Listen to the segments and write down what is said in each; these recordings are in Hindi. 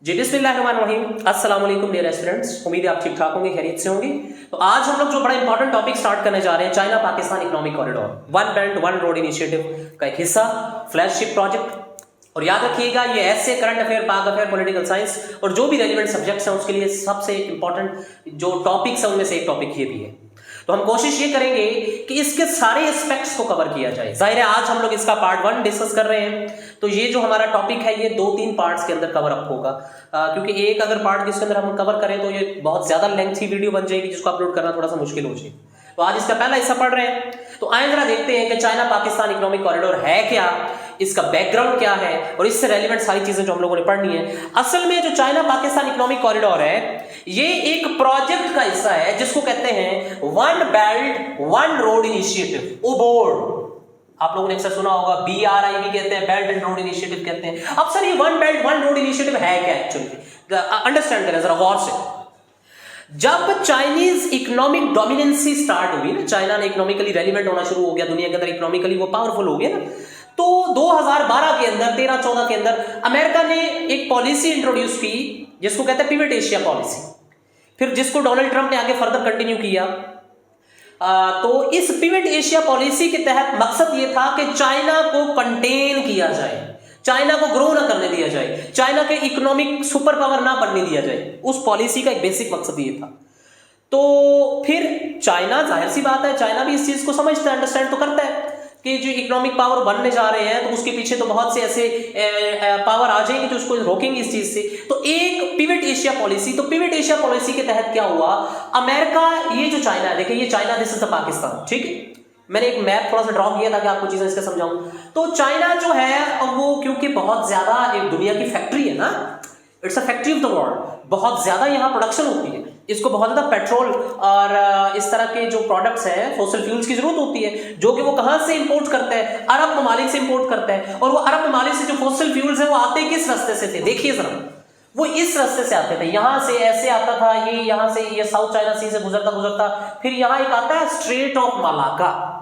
जी बिस्मिल्लाहिर्रहमानिर्रहीम, अस्सलाम वालेकुम डियर स्टूडेंट्स। उम्मीद है आप ठीक ठाक होंगे, खैरियत से होंगे। तो आज हम लोग जो बड़ा इंपॉर्टेंट टॉपिक स्टार्ट करने जा रहे हैं, China Pakistan economic corridor, one belt one road initiative का एक हिस्सा, फ्लैगशिप प्रोजेक्ट। और याद रखिएगा ये ऐसे करंट अफेयर, पाक अफेयर, पॉलिटिकल साइंस और जो भी रेलिवेंट सब्जेक्ट्स हैं उसके लिए सबसे इंपॉर्टेंट जो टॉपिक्स हैं उनमें से एक टॉपिक ये भी है। तो हम कोशिश ये करेंगे कि इसके सारे एस्पेक्ट्स को कवर किया जाए। जाहिर है आज हम लोग इसका पार्ट 1 डिस्कस कर रहे हैं, तो ये जो हमारा टॉपिक है ये 2-3 पार्ट्स के अंदर कवर अप होगा, क्योंकि एक अगर पार्ट जिसके अंदर हम कवर करें तो ये बहुत ज्यादा लेंथी वीडियो बन जाएगी जिसको अपलोड करना थोड़ा सा मुश्किल हो जाए। तो आज इसका पहला हिस्सा पढ़ रहे हैं। तो आइए जरा देखते हैं कि चाइना पाकिस्तान इकोनॉमिक कॉरिडोर है क्या, इसका बैकग्राउंड क्या है और इससे रेलिवेंट सारी चीजें जो हम लोगों ने पढ़नी है। असल में जो चाइना पाकिस्तान इकोनॉमिक कॉरिडोर है ये एक प्रोजेक्ट का हिस्सा है जिसको कहते हैं one belt one road initiative, OBOR. आप लोगों ने अक्सर सुना होगा, BRI भी कहते हैं, बेल्ट एंड रोड इनिशिएटिव कहते हैं। अब सर ये one belt one road initiative है क्या एक्चुअली, अंडरस्टैंड करें जरा गौर से। जब चाइनीज इकोनॉमिक डोमिनेंसी स्टार्ट हुई ना, चाइना ने इकोनॉमिकली रेलिवेंट होना शुरू हो गया, दुनिया के अंदर इकोनॉमिकली वो पावरफुल हो गया ना, तो 2012 के अंदर 13-14 के अंदर अमेरिका ने एक पॉलिसी इंट्रोड्यूस की जिसको कहते हैं पिवट एशिया पॉलिसी, फिर जिसको डोनाल्ड ट्रंप ने आगे फर्दर कंटिन्यू किया। तो इस पिवट एशिया पॉलिसी के तहत मकसद ये था कि चाइना को कंटेन किया जाए, चाइना को ग्रो ना करने दिया जाए, चाइना के इकोनॉमिक सुपर पावर ना बनने दिया जाए। उस पॉलिसी का एक बेसिक मकसद ये था। तो फिर चाइना, जाहिर सी बात है, चाइना भी इस चीज को समझता है, अंडरस्टैंड तो करता है कि जो इकोनॉमिक पावर बनने जा रहे हैं तो उसके पीछे तो बहुत से ऐसे पावर आ जाएंगे जो उसको रोकेंगे इस चीज से। तो एक पिवट एशिया पॉलिसी, तो पिवट एशिया पॉलिसी के तहत क्या हुआ, अमेरिका, ये जो चाइना है, देखिए ये China, this is the Pakistan, ठीक है। मैंने एक मैप थोड़ा सा ड्रॉ किया ताकि आपको चीजें इसका समझाऊं। तो चाइना जो है वो क्योंकि बहुत ज्यादा एक दुनिया की फैक्ट्री है ना, it's a factory of the world, बहुत ज्यादा यहाँ प्रोडक्शन होती है, इसको बहुत ज्यादा पेट्रोल और इस तरह के जो प्रोडक्ट्स हैं, फॉसिल फ्यूल्स की जरूरत होती है, जो कि वो कहां से इंपोर्ट करते हैं, अरब ममालिक से इंपोर्ट करते हैं। और वो अरब ममालिक से जो फॉसिल फ्यूल्स हैं वो आते किस रास्ते से थे, देखिए जरा, वो इस रास्ते से आते थे, यहां से ऐसे आता था, ये यहां से, ये साउथ चाइना सी से गुजरता गुजरता फिर यहां एक आता है स्ट्रेट ऑफ मलाक्का,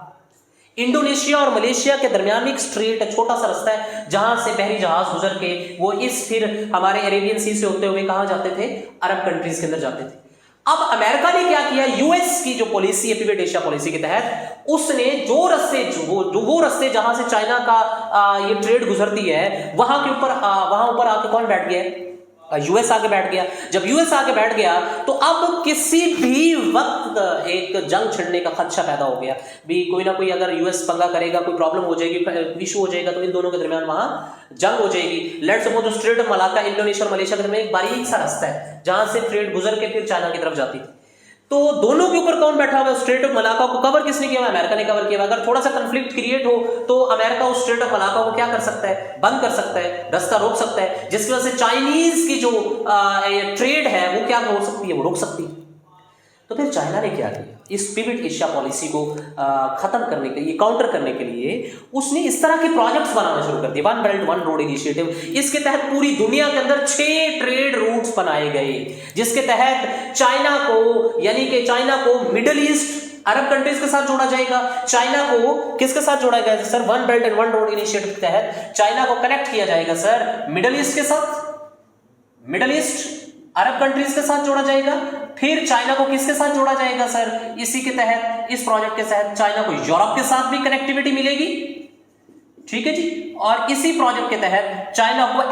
इंडोनेशिया और मलेशिया के दरमियान में एक स्ट्रेट है, छोटा सा रास्ता है जहां से बहरी जहाज गुजर के वो इस फिर हमारे अरेबियन सी से होते हुए कहां जाते थे, अरब कंट्रीज के अंदर जाते थे। अब अमेरिका ने क्या किया, यूएस की जो पॉलिसी है पिवट एशिया पॉलिसी के तहत, उसने जो रास्ते जहां से चाइना का ये ट्रेड गुजरती है वहां ऊपर आके कौन बैठ गया, यूएस आके बैठ गया। जब यूएस आके बैठ गया तो अब किसी भी वक्त एक जंग छिड़ने का खदशा पैदा हो गया भी, कोई ना कोई अगर यूएस पंगा करेगा, कोई प्रॉब्लम हो जाएगी, इशू हो जाएगा, तो इन दोनों के दरमियान वहां जंग हो जाएगी। लेट्स सपोज जो स्ट्रेट ऑफ मलाक्का इंडोनेशिया और मलेशिया के दरमियान एक बारीक सा रास्ता है जहां से ट्रेड गुजर के फिर चाइना की तरफ जाती थी। तो दोनों के ऊपर कौन बैठा हुआ है, स्ट्रेट ऑफ मलाक्का को कवर किसने किया, अमेरिका ने कवर किया। अगर थोड़ा सा कंफ्लिक्ट क्रिएट हो तो अमेरिका उस स्ट्रेट ऑफ मलाक्का को क्या कर सकता है, बंद कर सकता है, रास्ता रोक सकता है, जिसकी वजह से चाइनीज की जो ट्रेड है वो क्या हो सकती है, वो रोक सकती है। तो फिर चाइना ने क्या किया, इस पिवट एशिया पॉलिसी को खत्म करने के लिए, काउंटर करने के लिए उसने इस तरह के प्रोजेक्ट्स बनाना शुरू कर दिए, one belt one road initiative. इसके तहत पूरी दुनिया के अंदर 6 ट्रेड रूट्स बनाए गए, जिसके तहत चाइना को, यानी कि चाइना को मिडिल ईस्ट अरब कंट्रीज के साथ जोड़ा जाएगा, चाइना को किसके साथ जोड़ा जाएगा sir, one belt and one road initiative के तहत चाइना को कनेक्ट किया जाएगा सर मिडिल ईस्ट के साथ, मिडिल ईस्ट अरब कंट्रीज के साथ जोड़ा जाएगा। फिर चाइना को किसके साथ जोड़ा जाएगा सर, इसी के तहत, इस प्रोजेक्ट के तहत चाइना को यूरोप के साथ भी कनेक्टिविटी मिलेगी, ठीक है जी। और इसी प्रोजेक्ट के तहत चाइना को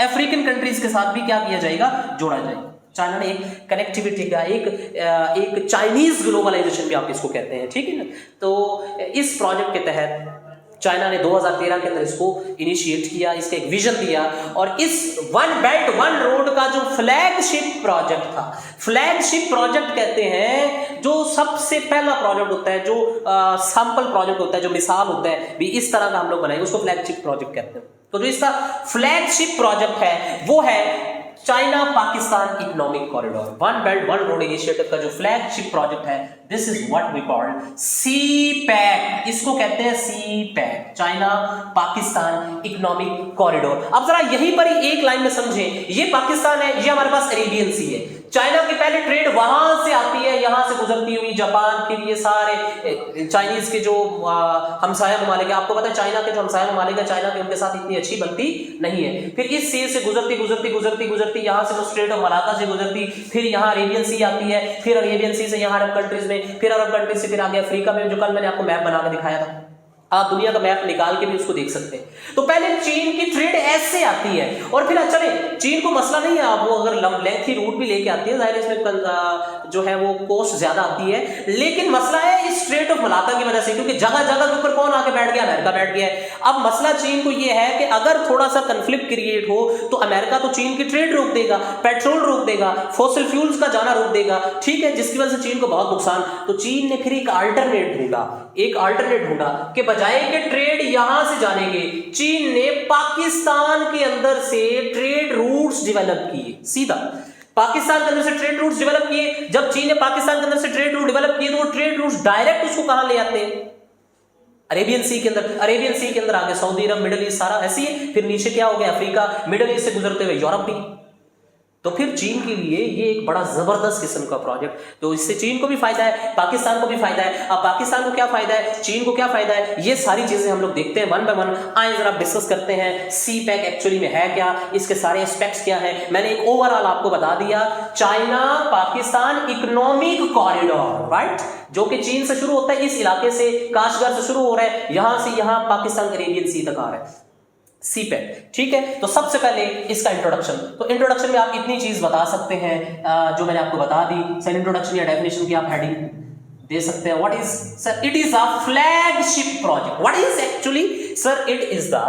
अफ्रीकन कंट्रीज के साथ भी क्या किया जाएगा, जोड़ा जाएगा। चाइना ने एक कनेक्टिविटी का एक चाइनीज ग्लोबलाइजेशन भी आप इसको कहते हैं, ठीक है ना। तो इस प्रोजेक्ट के तहत चाइना ने 2013 के अंदर इसको इनिशिएट किया, इसका एक विजन दिया, और इस वन बेल्ट वन रोड का जो फ्लैगशिप प्रोजेक्ट था, फ्लैगशिप प्रोजेक्ट कहते हैं जो सबसे पहला प्रोजेक्ट होता है, जो सैंपल प्रोजेक्ट होता है, जो मिसाल होता है भी इस तरह का हम लोग बनाएंगे, उसको फ्लैगशिप प्रोजेक्ट कहते हैं। तो जो इसका फ्लैगशिप प्रोजेक्ट है वो है China Pakistan economic corridor, one belt one road initiative का जो फ्लैगशिप प्रोजेक्ट है this is what we call CPEC, इसको कहते हैं CPEC, China Pakistan economic corridor. अब जरा यहीं पर ही एक लाइन में समझें, ये पाकिस्तान है, ये हमारे पास अरेबियन सी है। चाइना की पहले ट्रेड वहां से आती है, यहां से गुजरती हुई जापान, फिर ये सारे चाइनीज के जो हमसाया ममालिक है, आपको पता है चाइना के जो हमसाया ममालिक है, चाइना के उनके साथ इतनी अच्छी बनती नहीं है। फिर इस सी से गुजरती गुजरती गुजरती गुजरती यहां से वो स्ट्रेट ऑफ मलाका से गुजरती, फिर यहाँ अरेबियन सी आती है, फिर अरेबियन सी से यहाँ अरब कंट्रीज में, फिर अरब कंट्रीज से फिर आगे अफ्रीका में, जो कल मैंने आपको मैप बना के दिखाया था, आप दुनिया का मैप निकाल के भी उसको देख सकते हैं। तो पहले चीन की ट्रेड ऐसे आती है, और फिर चले चीन को मसला नहीं है, आप वो अगर लेंथी रूट भी लेके आती है, जाहिर इसमें जो है वो कॉस्ट ज्यादा आती है, लेकिन मसला है इस स्ट्रेट ऑफ मलाका की वजह से, क्योंकि जगह जगह के ऊपर कौन आके बैठ गया, अमेरिका बैठ गया है। अब मसला चीन को ये है कि अगर थोड़ा सा कंफ्लिक्ट क्रिएट हो तो अमेरिका तो चीन की ट्रेड रोक देगा, पेट्रोल रोक देगा, फॉसिल फ्यूल्स का जाना रोक देगा, ठीक है, जिसकी वजह से चीन को बहुत नुकसान। तो चीन ने फिर एक अल्टरनेट ढूंढा कि बजाय के ट्रेड यहां से जाने के, चीन ने पाकिस्तान के अंदर से ट्रेड रूट्स डेवलप किए। सीधा पाकिस्तान के अंदर से ट्रेड रूट्स डेवलप किए। जब चीन ने पाकिस्तान के अंदर से ट्रेड रूट डेवलप किए तो वो ट्रेड रूट्स डायरेक्ट उसको कहां ले आते हैं, अरेबियन सी के अंदर। अरेबियन सी के अंदर आगे सऊदी अरब, मिडिल ईस्ट सारा ऐसी है, फिर नीचे क्या हो गया, अफ्रीका, मिडिल ईस्ट से गुजरते हुए यूरोप भी। तो फिर चीन के लिए ये एक बड़ा जबरदस्त किस्म का प्रोजेक्ट, तो इससे चीन को भी फायदा है, पाकिस्तान को भी फायदा है। अब पाकिस्तान को क्या फायदा है, चीन को क्या फायदा है, ये सारी चीजें हम लोग देखते हैं वन बाय वन। आइए जरा डिस्कस करते हैं सीपैक एक्चुअली में है क्या, इसके सारे एस्पेक्ट्स क्या हैं। मैंने एक ओवरऑल आपको बता दिया, China Pakistan economic corridor, right, जो कि चीन से शुरू होता है, इस इलाके से काशगर से शुरू हो रहा है, यहां से यहां पाकिस्तान अरेबियन सी तक आ रहा है, सीपैक, ठीक है। तो सबसे पहले इसका इंट्रोडक्शन, तो इंट्रोडक्शन में आप इतनी चीज बता सकते हैं जो मैंने आपको बता दी। सर इंट्रोडक्शन या डेफिनेशन की आप हेडिंग दे सकते हैं। What is sir, it is a flagship project. What is actually sir, it is the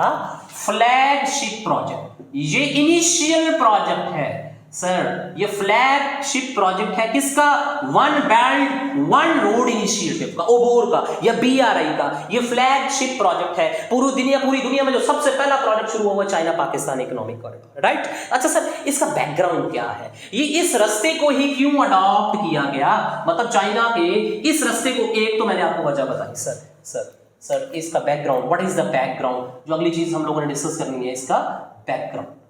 flagship project. ये इनिशियल प्रोजेक्ट है सर, ये फ्लैगशिप प्रोजेक्ट है किसका, one belt one road initiative का, ओबोर का या BRI का, ये फ्लैगशिप प्रोजेक्ट है। पूरी दुनिया में जो सबसे पहला प्रोजेक्ट शुरू हुआ China Pakistan economic corridor, right. अच्छा सर, इसका बैकग्राउंड क्या है, ये इस रास्ते को ही क्यों अडॉप्ट किया गया, मतलब चाइना के इस रास्ते को, एक तो मैंने आपको वजह बताई सर इसका background, what is the background, जो अगली चीज हम लोगों ने डिस्कस करनी है, इसका बैकग्राउंड।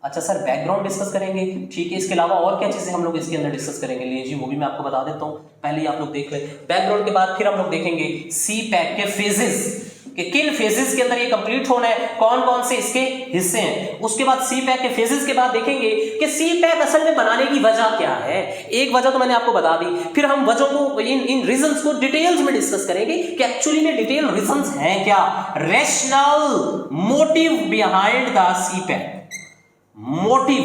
अच्छा सर, बैकग्राउंड डिस्कस करेंगे, ठीक है, इसके अलावा और क्या चीजें हम लोग इसके अंदर डिस्कस करेंगे, लिए जी वो भी मैं आपको बता देता हूं, पहले ही आप लोग देख ले। बैकग्राउंड के बाद फिर हम लोग देखेंगे सीपैक के फेजेस, कि किन फेजेस के अंदर ये कंप्लीट होना है, कौन कौन से इसके हिस्से हैं। उसके बाद सीपैक के फेजेस के बाद देखेंगे कि सीपैक असल में बनाने की वजह क्या है। एक वजह तो मैंने आपको बता दी, फिर हम वजहों को, इन रीजंस को डिटेल्स में डिस्कस करेंगे कि एक्चुअली में डिटेल रीजंस हैं क्या, rational motive behind the CPEC. Motive,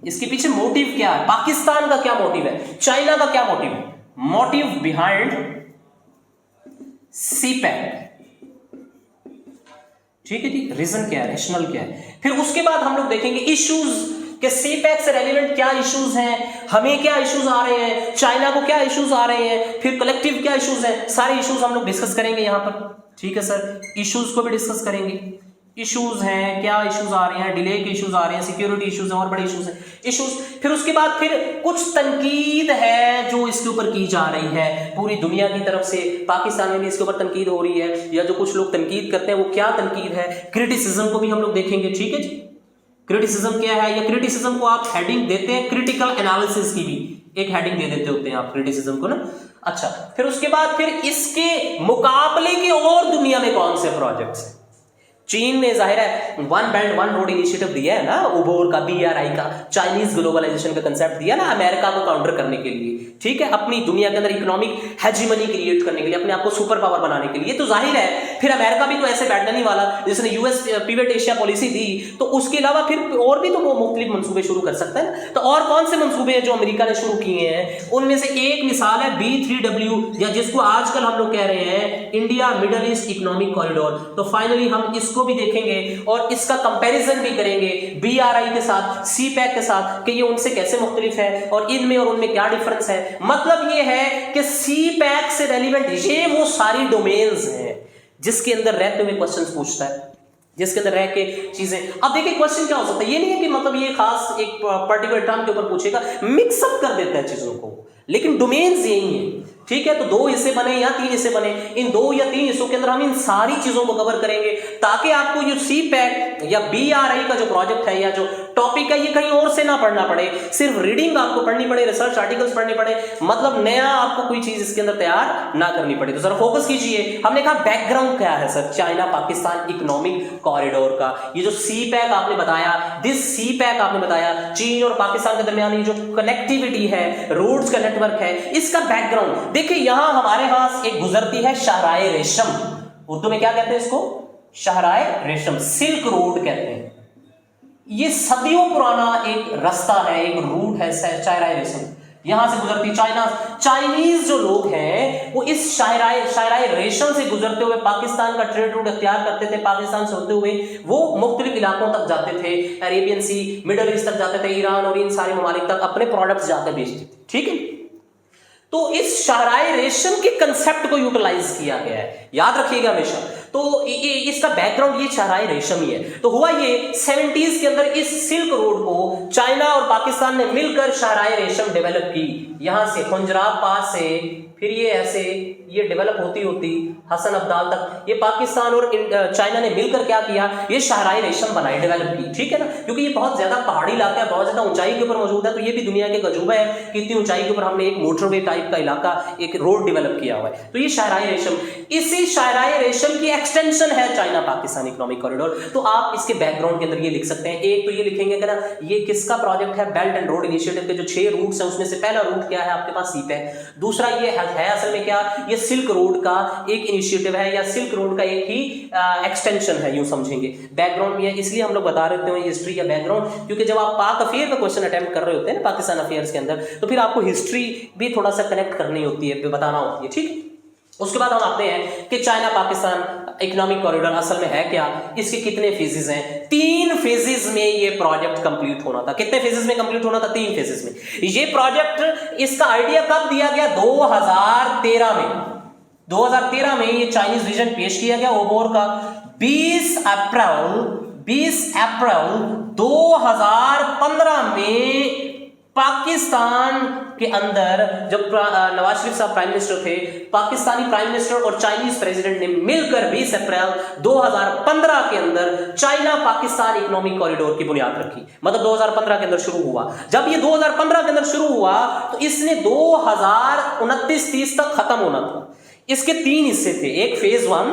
इसके पीछे मोटिव क्या है, पाकिस्तान का क्या मोटिव है, चाइना का क्या मोटिव है, मोटिव बिहाइंड सीपैक, ठीक है जी, रीजन क्या है, रैशनल क्या है। फिर उसके बाद हम लोग देखेंगे इश्यूज, कि सीपैक से रेलिवेंट क्या इश्यूज हैं, हमें क्या इश्यूज आ रहे हैं, चाइना को क्या इश्यूज आ रहे हैं, फिर कलेक्टिव क्या इश्यूज हैं, सारे इश्यूज हम लोग डिस्कस करेंगे यहां पर, ठीक है सर। इश्यूज को भी डिस्कस करेंगे, इश्यूज हैं, क्या इश्यूज आ रहे हैं, डिले के इश्यूज आ रहे हैं, सिक्योरिटी इश्यूज हैं, और बड़े इश्यूज हैं, इश्यूज। फिर उसके बाद फिर कुछ तनकीद है जो इसके ऊपर की जा रही है पूरी दुनिया की तरफ से, पाकिस्तान में भी इसके ऊपर तनकीद हो रही है, या जो कुछ लोग तनकीद करते हैं वो क्या तनकीद है। क्रिटिसिज्म को भी हम लोग देखेंगे, ठीक है जी, क्रिटिसिज्म क्या है, या क्रिटिसिज्म को आप हेडिंग देते हैं क्रिटिकल एनालिसिस की भी एक हेडिंग दे देते होते हैं आप क्रिटिसिज्म को ना। अच्छा, फिर उसके बाद फिर इसके मुकाबले के और दुनिया में कौन से प्रोजेक्ट्स हैं। चीन ने जाहिर है one belt one road initiative दिया है ना, ओबोर का, BRI का, चाइनीज ग्लोबलाइजेशन का कंसेप्ट दिया ना अमेरिका को काउंटर करने के लिए, ठीक है, अपनी दुनिया के अंदर इकोनॉमिक हेजीमनी क्रिएट करने के लिए, अपने आप को सुपर पावर बनाने के लिए। तो जाहिर है फिर अमेरिका भी तो ऐसे बैठने नहीं वाला, जिसने US पिवट एशिया पॉलिसी दी, तो उसके अलावा फिर और भी तो वो मुख्तलिफ मंसूबे शुरू कर सकता है। तो और कौन से मंसूबे हैं जो अमेरिका ने शुरू किए हैं, उनमें से एक मिसाल है B3W, या जिसको आजकल हम लोग कह रहे हैं India middle east economic corridor. तो फाइनली हम इसको भी देखेंगे और इसका कंपैरिजन भी करेंगे BRI के साथ, सीपैक के साथ, कि ये उनसे कैसे मुख्तलिफ है और इनमें और उनमें क्या डिफरेंस है। मतलब ये है कि सीपैक से रेलिवेंट ये वो सारी डोमेन्स हैं जिसके अंदर रहते हुए क्वेश्चंस पूछता है, जिसके अंदर रह के चीजें। अब देखिए क्वेश्चन क्या हो सकता है, ये नहीं है कि मतलब ये खास एक पर्टिकुलर टर्म के ऊपर पूछेगा, मिक्सअप कर देता है चीजों को, लेकिन डोमेन्स यही है, ठीक है। तो 2 हिस्से बने या 3 हिस्से बने, इन 2 या 3 हिस्सों के अंदर हम इन सारी चीजों को कवर करेंगे ताकि आपको जो CPAC या BRI का जो प्रोजेक्ट है या जो टॉपिक है ये कहीं और से ना पढ़ना पड़े, सिर्फ रीडिंग आपको पढ़नी पड़े, रिसर्च आर्टिकल्स पढ़ने पड़े, मतलब नया आपको कोई चीज इसके अंदर तैयार ना करनी पड़े। तो जरा फोकस कीजिए। हमने कहा बैकग्राउंड क्या है sir China Pakistan economic corridor का। ये जो CPAC आपने बताया, दिस CPAC आपने बताया, चीन और पाकिस्तान के दरमियान ये जो कनेक्टिविटी है, रोड्स का नेटवर्क है, इसका बैकग्राउंड देखिए। यहां हमारे यहां एक गुजरती है शाहराए रेशम, उर्दू में क्या कहते हैं इसको? शाहराए रेशम, सिल्क रोड कहते हैं। ये सदियों पुराना एक रास्ता है, एक रूट है शाहराए रेशम, यहां से गुजरती चाइनीज जो लोग हैं वो इस शाहराए रेशम से गुजरते हुए पाकिस्तान का ट्रेड रूट अख्तियार करते थे। पाकिस्तान से होते हुए वो मुख्तलिफ इलाकों तक जाते थे, अरेबियन सी, मिडल ईस्ट तक जाते थे, ईरान और इन सारे ममालिक तक अपने प्रोडक्ट्स जाकर बेचते थे, ठीक है। तो इस शाहराए रेशम के कंसेप्ट को यूटिलाइज किया गया है, याद रखिएगा हमेशा। तो इसका बैकग्राउंड ये शाहराए रेशम ही है। तो हुआ ये 70s के अंदर इस सिल्क रोड को चाइना और पाकिस्तान ने मिलकर शाहराए रेशम डेवलप की। यहां से पंजाब पास से फिर ये ऐसे ये डेवलप होती होती हसन अब्दाल तक, ये पाकिस्तान और चाइना ने मिलकर क्या किया, ये शाहराए रेशम बनाई, डेवलप की, ठीक है ना। क्योंकि ये बहुत ज्यादा पहाड़ी इलाका है, बहुत ज्यादा ऊंचाई के ऊपर मौजूद है, तो ये भी दुनिया के अजूबा है कि इतनी ऊंचाई के ऊपर हमने एक मोटरवे टाइप का इलाका, एक रोड डेवलप किया हुआ है। तो ये शाहराए रेशम, इसी शाहराए रेशम की एक्सटेंशन है चाइना पाकिस्तान इकोनॉमिक कॉरिडोर। तो आप इसके बैकग्राउंड के अंदर ये लिख सकते हैं। एक तो ये लिखेंगे कि ना ये किसका प्रोजेक्ट है, बेल्ट एंड रोड इनिशिएटिव के जो 6 रूट्स हैं उसमें से पहला रूट क्या है आपके पास, CPAC। दूसरा ये है असल में क्या, ये सिल्क रोड का एक इनिशिएटिव है या सिल्क रोड का एक ही एक्सटेंशन है, यूं समझेंगे। बैकग्राउंड में इसलिए हम लोग बता रहे हैं हिस्ट्री या बैकग्राउंड, क्योंकि जब आप पाक अफेयर का क्वेश्चन अटेम्प्ट कर रहे होते हैं ना पाकिस्तान अफेयर्स के अंदर, तो फिर आपको हिस्ट्री भी थोड़ा सा कनेक्ट करनी होती है, बताना होती है, ठीक है। उसके बाद हम आते हैं कि चाइना पाकिस्तान इकोनॉमिक कॉरिडोर असल में है क्या, इसके कितने फेजेस हैं। 3 फेजेस में ये प्रोजेक्ट कंप्लीट होना था। कितने फेजेस में कंप्लीट होना था? 3 फेजेस में। ये प्रोजेक्ट, इसका आइडिया कब दिया गया? 2013 में। 2013 में ये चाइनीज विजन पेश किया गया ओबोर का। 20 अप्रैल 2015 में पाकिस्तान के अंदर जब नवाज शरीफ साहब प्राइम मिनिस्टर थे, पाकिस्तानी प्राइम मिनिस्टर और चाइनीज प्रेसिडेंट ने मिलकर 20 अप्रैल 2015 के अंदर चाइना पाकिस्तान इकोनॉमिक कॉरिडोर की बुनियाद रखी। मतलब 2015 के अंदर शुरू हुआ। जब ये 2015 के अंदर शुरू हुआ तो इसने 2029-30 तक खत्म होना था। इसके 3 हिस्से थे, एक फेज 1,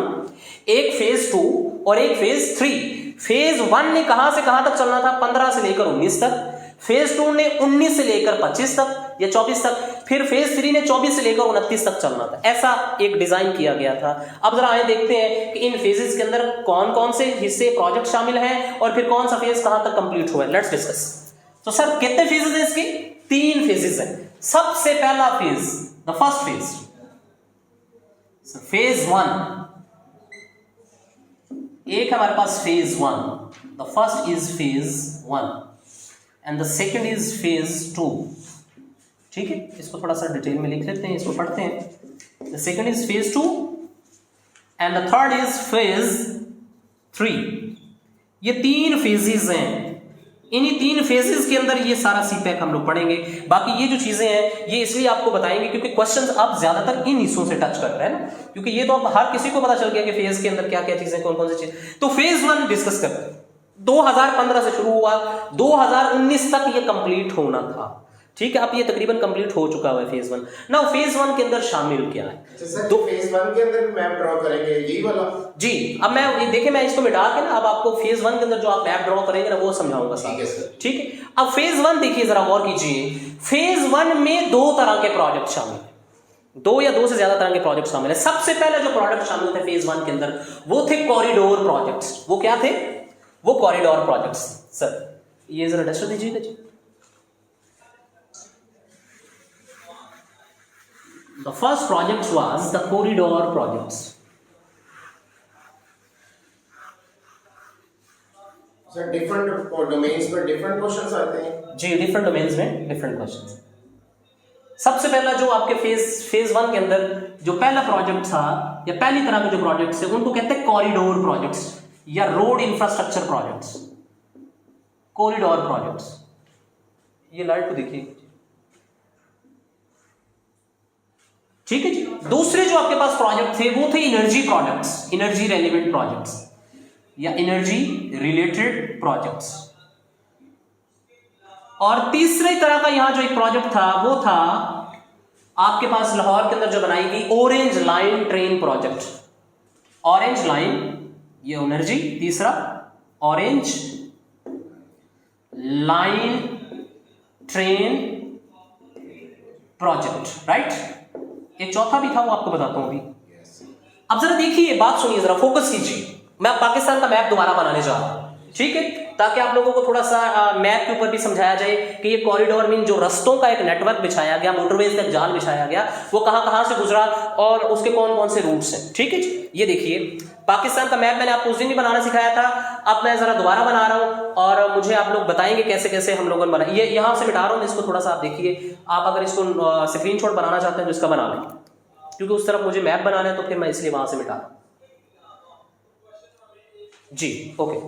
एक फेज 2 और एक फेज 3। फेज 1 ने कहां से कहां तक चलना था? 15 से लेकर 19 तक। फेज 2 ने 19 से लेकर 25 तक या 24 तक। फिर फेज 3 ने 24 से लेकर 29 तक चलना था। ऐसा एक डिजाइन किया गया था। अब जरा आए देखते हैं कि इन फेजेस के अंदर कौन कौन से हिस्से प्रोजेक्ट शामिल हैं और फिर कौन सा फेज कहां तक कंप्लीट हुआ है। Let's discuss. तो सर कितने फेजेस हैं इसके? 3 फेजेस हैं। सबसे पहला phase, the first phase, phase 1, एक हमारे पास phase 1, the first is phase 1 and the second is phase 2, ठीक है। इसको थोड़ा सा डिटेल में लिख लेते हैं, इसको पढ़ते हैं। The second is phase 2 and the third is phase 3। ये 3 फेजेस हैं। इन्हीं 3 फेजेस के अंदर ये सारा CPAC हम लोग पढ़ेंगे। बाकी ये जो चीजें हैं ये इसलिए आपको बताएंगे क्योंकि क्वेश्चंस अब ज्यादातर इन हिस्सों से टच कर रहे हैं ना, क्योंकि ये तो अब हर किसी को पता चल गया कि फेज के अंदर क्या क्या चीजें, कौन कौन सी चीज। तो फेज 1 डिस्कस करते हैं। 2015 से शुरू हुआ, 2019 तक ये कंप्लीट होना था, ठीक है। अब ये तकरीबन कंप्लीट हो चुका है फेज 1। नाउ फेज 1 के अंदर शामिल क्या है? तो फेज 1 के अंदर मैप ड्रॉ करेंगे यही वाला जी। अब मैं देखिए, मैं इसको मिटा के ना अब आपको फेज 1 के अंदर जो आप मैप ड्रॉ करेंगे ना वो समझाऊंगा साहब, ठीक है। अब फेज 1 देखिए, जरा गौर कीजिए। फेज 1 में 2 तरह के प्रोजेक्ट शामिल है, 2 या 2 से ज्यादा तरह के प्रोजेक्ट शामिल है। सबसे पहले जो प्रोजेक्ट शामिल थे फेज 1 के अंदर वो थे कॉरिडोर प्रोजेक्ट्स। वो क्या थे? वो कॉरिडोर प्रोजेक्ट्स। सर ये जरा डस्टर दीजिएगा जी। The first project was the corridor projects. Sir different domains पर डिफरेंट क्वेश्चंस आते हैं जी, डिफरेंट डोमेन्स में डिफरेंट क्वेश्चंस। सबसे पहला जो आपके फेज 1 के अंदर जो पहला प्रोजेक्ट था या पहली तरह के जो प्रोजेक्ट्स है उनको कहते हैं कॉरिडोर प्रोजेक्ट्स या road infrastructure projects. Corridor projects, ये लाइट को देखिए। दूसरे जो आपके पास प्रोजेक्ट थे वो थे energy projects, energy relevant projects या एनर्जी रिलेटेड प्रोजेक्ट्स। और तीसरे तरह का यहां जो एक प्रोजेक्ट था वो था आपके पास लाहौर के अंदर जो बनाई गई orange line train project. Orange line ये एनर्जी, तीसरा orange line train project, right. एक चौथा भी था, वो आपको बताता हूं अभी। अब जरा देखिए, बात सुनिए, जरा फोकस कीजिए। मैं पाकिस्तान का मैप दोबारा बनाने जा रहा हूं, ठीक है, ताकि आप लोगों को थोड़ा सा मैप के ऊपर भी समझाया जाए कि ये कॉरिडोर मीन जो रस्तों का एक नेटवर्क बिछाया गया, मोटरवेज का एक जाल बिछाया गया, वो कहां से गुजरा और उसके कौन कौन से रूट्स हैं, ठीक है जी। ये देखिए पाकिस्तान का मैप मैंने आपको उस दिन भी बनाना सिखाया था, अब मैं जरा दोबारा बना रहा हूं और मुझे आप लोग बताएंगे कैसे कैसे हम लोगों ने बनाया। ये यहां से मिटा रहा हूं इसको, थोड़ा सा आप देखिए। आप अगर इसको स्क्रीनशॉट बनाना चाहते हैं तो इसका बना लें, क्योंकि उस तरफ मुझे मैप बनाना है तो फिर मैं इसलिए वहां से मिटा रहा हूं जी। ओके,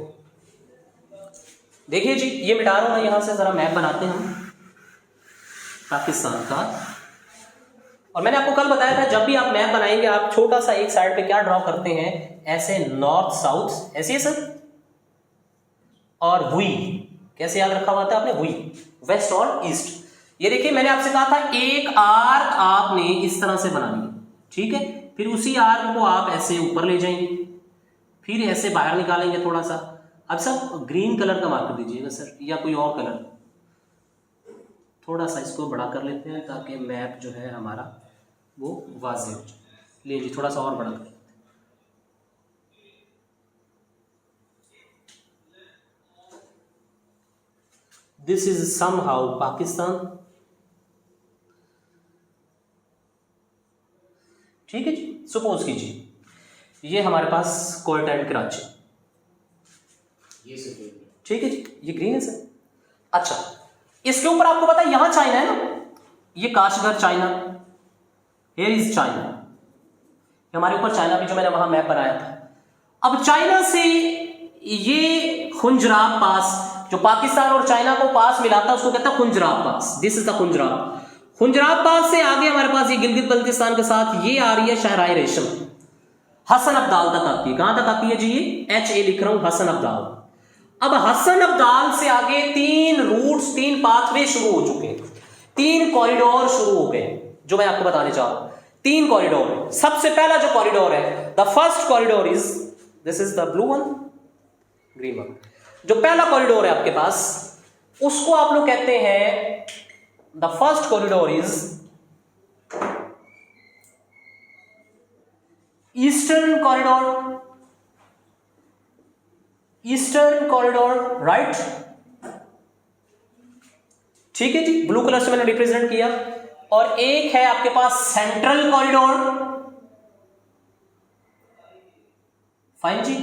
देखिए जी, ये मिटा रहा हूं मैं यहां से। जरा मैप बनाते हैं हम पाकिस्तान का। और मैंने आपको कल बताया था जब भी आप मैप बनाएंगे आप छोटा सा एक साइड पे क्या ड्रॉ करते हैं, ऐसे नॉर्थ साउथ, ऐसे है सर, और हुई, कैसे याद रखा हुआ था आपने, हुई, वेस्ट और ईस्ट। ये देखिए मैंने आपसे कहा था एक आर्क आपने इस तरह से बनानी है, ठीक है। फिर उसी आर्क को आप ऐसे ऊपर ले जाएंगे, फिर ऐसे बाहर निकालेंगे थोड़ा सा। अब सब ग्रीन कलर का मार्कर दीजिएगा सर, या कोई और कलर। थोड़ा सा इसको बड़ा कर लेते हैं ताकि मैप जो है हमारा वो वाज़ेह हो जाए। लीजिए थोड़ा सा और बड़ा कर लेते हैं। दिस इज समहाउ पाकिस्तान, ठीक है जी। सपोज कीजिए ये हमारे पास कोयटा एंड कराची, ये सफेद, ठीक है जी, ये ग्रीन है सर। अच्छा, इसके ऊपर आपको पता है यहां चाइना है ना, ये Kashgar China, here is China, हमारे ऊपर चाइना भी जो मैंने वहां मैप बनाया था। अब चाइना से ये खुंजराब पास, जो पाकिस्तान और चाइना को पास मिलाता है उसको कहता है Khunjerab pass. This is the Khunjerab. Khunjerab pass से आगे हमारे पास ये गिलगित बल्तिस्तान के साथ ये आ रही है शहराय रेशम, हसन अब्दाल तक आती है। कहां तक आती है जी, ये HA लिख रहा हूं, हसन अब्दाल। अब हसन अब्दाल से आगे 3 रूट्स, 3 पाथवे शुरू हो चुके हैं, 3 कॉरिडोर शुरू हो गए, जो मैं आपको बताने चाह रहा हूं। 3 कॉरिडोर है। सबसे पहला जो कॉरिडोर है, the first corridor is, this is the blue one, green one. जो पहला कॉरिडोर है आपके पास, उसको आप लोग कहते हैं, the first corridor is eastern corridor, eastern corridor, right, ठीक है जी, ब्लू कलर से मैंने रिप्रेजेंट किया। और एक है आपके पास सेंट्रल कॉरिडोर, फाइन जी,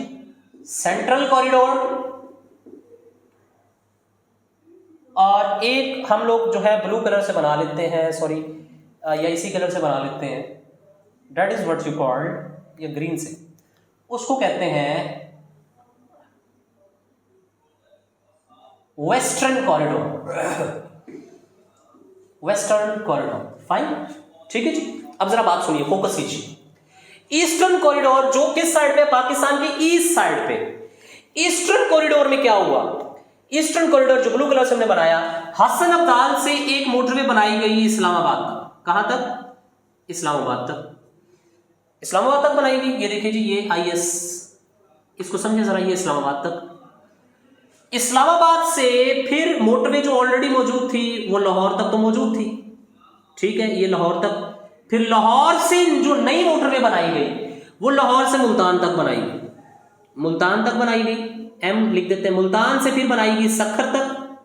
सेंट्रल कॉरिडोर। और एक हम लोग जो है ब्लू कलर से बना लेते हैं, सॉरी, या इसी कलर से बना लेते हैं, that is what you called, या ग्रीन से, उसको कहते हैं western corridor, western corridor, fine, ठीक है जी। अब जरा बात सुनिए, फोकस कीजिए। ईस्टर्न कॉरिडोर जो किस साइड पे, पाकिस्तान की ईस्ट साइड पे। ईस्टर्न कॉरिडोर में क्या हुआ, ईस्टर्न कॉरिडोर जो ब्लू कलर से हमने बनाया, हसन अब्दाल से एक मोटरवे बनाई गई इस्लामाबाद तक। कहां तक, इस्लामाबाद तक, इस्लामाबाद तक बनाई गई। ये देखिए जी, ये IS, इसको समझे जरा, ये इस्लामाबाद तक। इस्लामाबाद से फिर मोटरवे जो ऑलरेडी मौजूद थी वो लाहौर तक तो मौजूद थी, ठीक है, ये लाहौर तक। फिर लाहौर से जो नई मोटरवे बनाई गई वो लाहौर से मुल्तान तक बनाई गई, मुल्तान तक बनाई गई, M लिख देते हैं। मुल्तान से फिर बनाई गई सखर तक,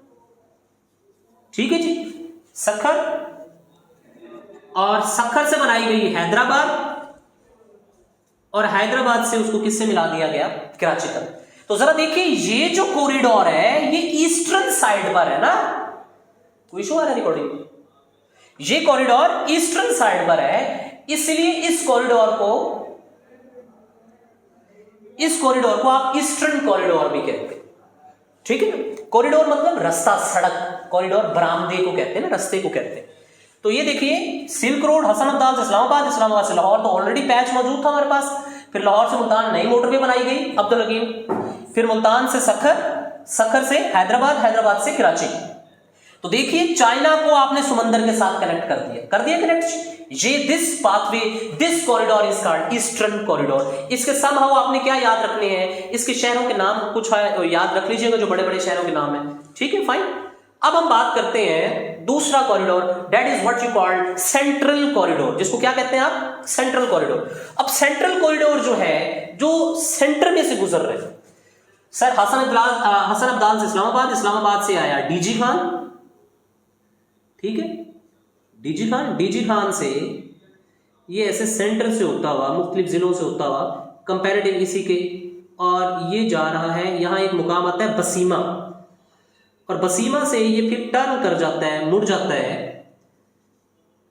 ठीक है जी, सखर। और सखर से बनाई गई हैदराबाद, और हैदराबाद से उसको किससे मिला दिया गया, कराची तक। तो जरा देखिए, ये जो कॉरिडोर है ये ईस्टर्न साइड पर है ना, कोई इशू आ रहा है रिकॉर्डिंग, ये कॉरिडोर ईस्टर्न साइड पर है, इसलिए इस कॉरिडोर को आप ईस्टर्न कॉरिडोर भी कहते हैं, ठीक है ना। कॉरिडोर मतलब रास्ता, सड़क, कॉरिडोर बरामदे को कहते हैं ना, रास्ते को कहते हैं। तो ये देखिए सिल्क रोड हसन अब्दाल से इस्लामाबाद, इस्लामाबाद से लाहौर, तो ऑलरेडी पैच मौजूद था हमारे पास। फिर लाहौर से मुल्तान नई मोटरवे बनाई गई अब्दुल हकीम। फिर मुल्तान से सखर, सखर से हैदराबाद, हैदराबाद से कराची। तो देखिए चाइना को आपने समंदर के साथ कनेक्ट कर दिया कनेक्ट। ये this pathway, this corridor is called eastern corridor. इसके समहाउ आपने क्या याद रखने हैं, इसके शहरों के नाम कुछ याद रख लीजिएगा जो बड़े बड़े शहरों के नाम है, ठीक है, फाइन। अब हम बात करते हैं दूसरा corridor, that is what you called central corridor, जिसको क्या कहते हैं आप, सेंट्रल कॉरिडोर। अब सेंट्रल कॉरिडोर जो है, जो सेंटर में से गुजर रहे हैं, सर हसन अब्दाल से इस्लामाबाद, इस्लामाबाद से आया डीजी खान, ठीक है, डीजी खान से ये ऐसे सेंटर से होता हुआ, मुख्तलिफ जिलों से होता हुआ, कंपैरेटिव इसी के, और ये जा रहा है, यहां एक मुकाम आता है बसीमा, और बसीमा से ये फिर टर्न कर जाता है, मुड़ जाता है,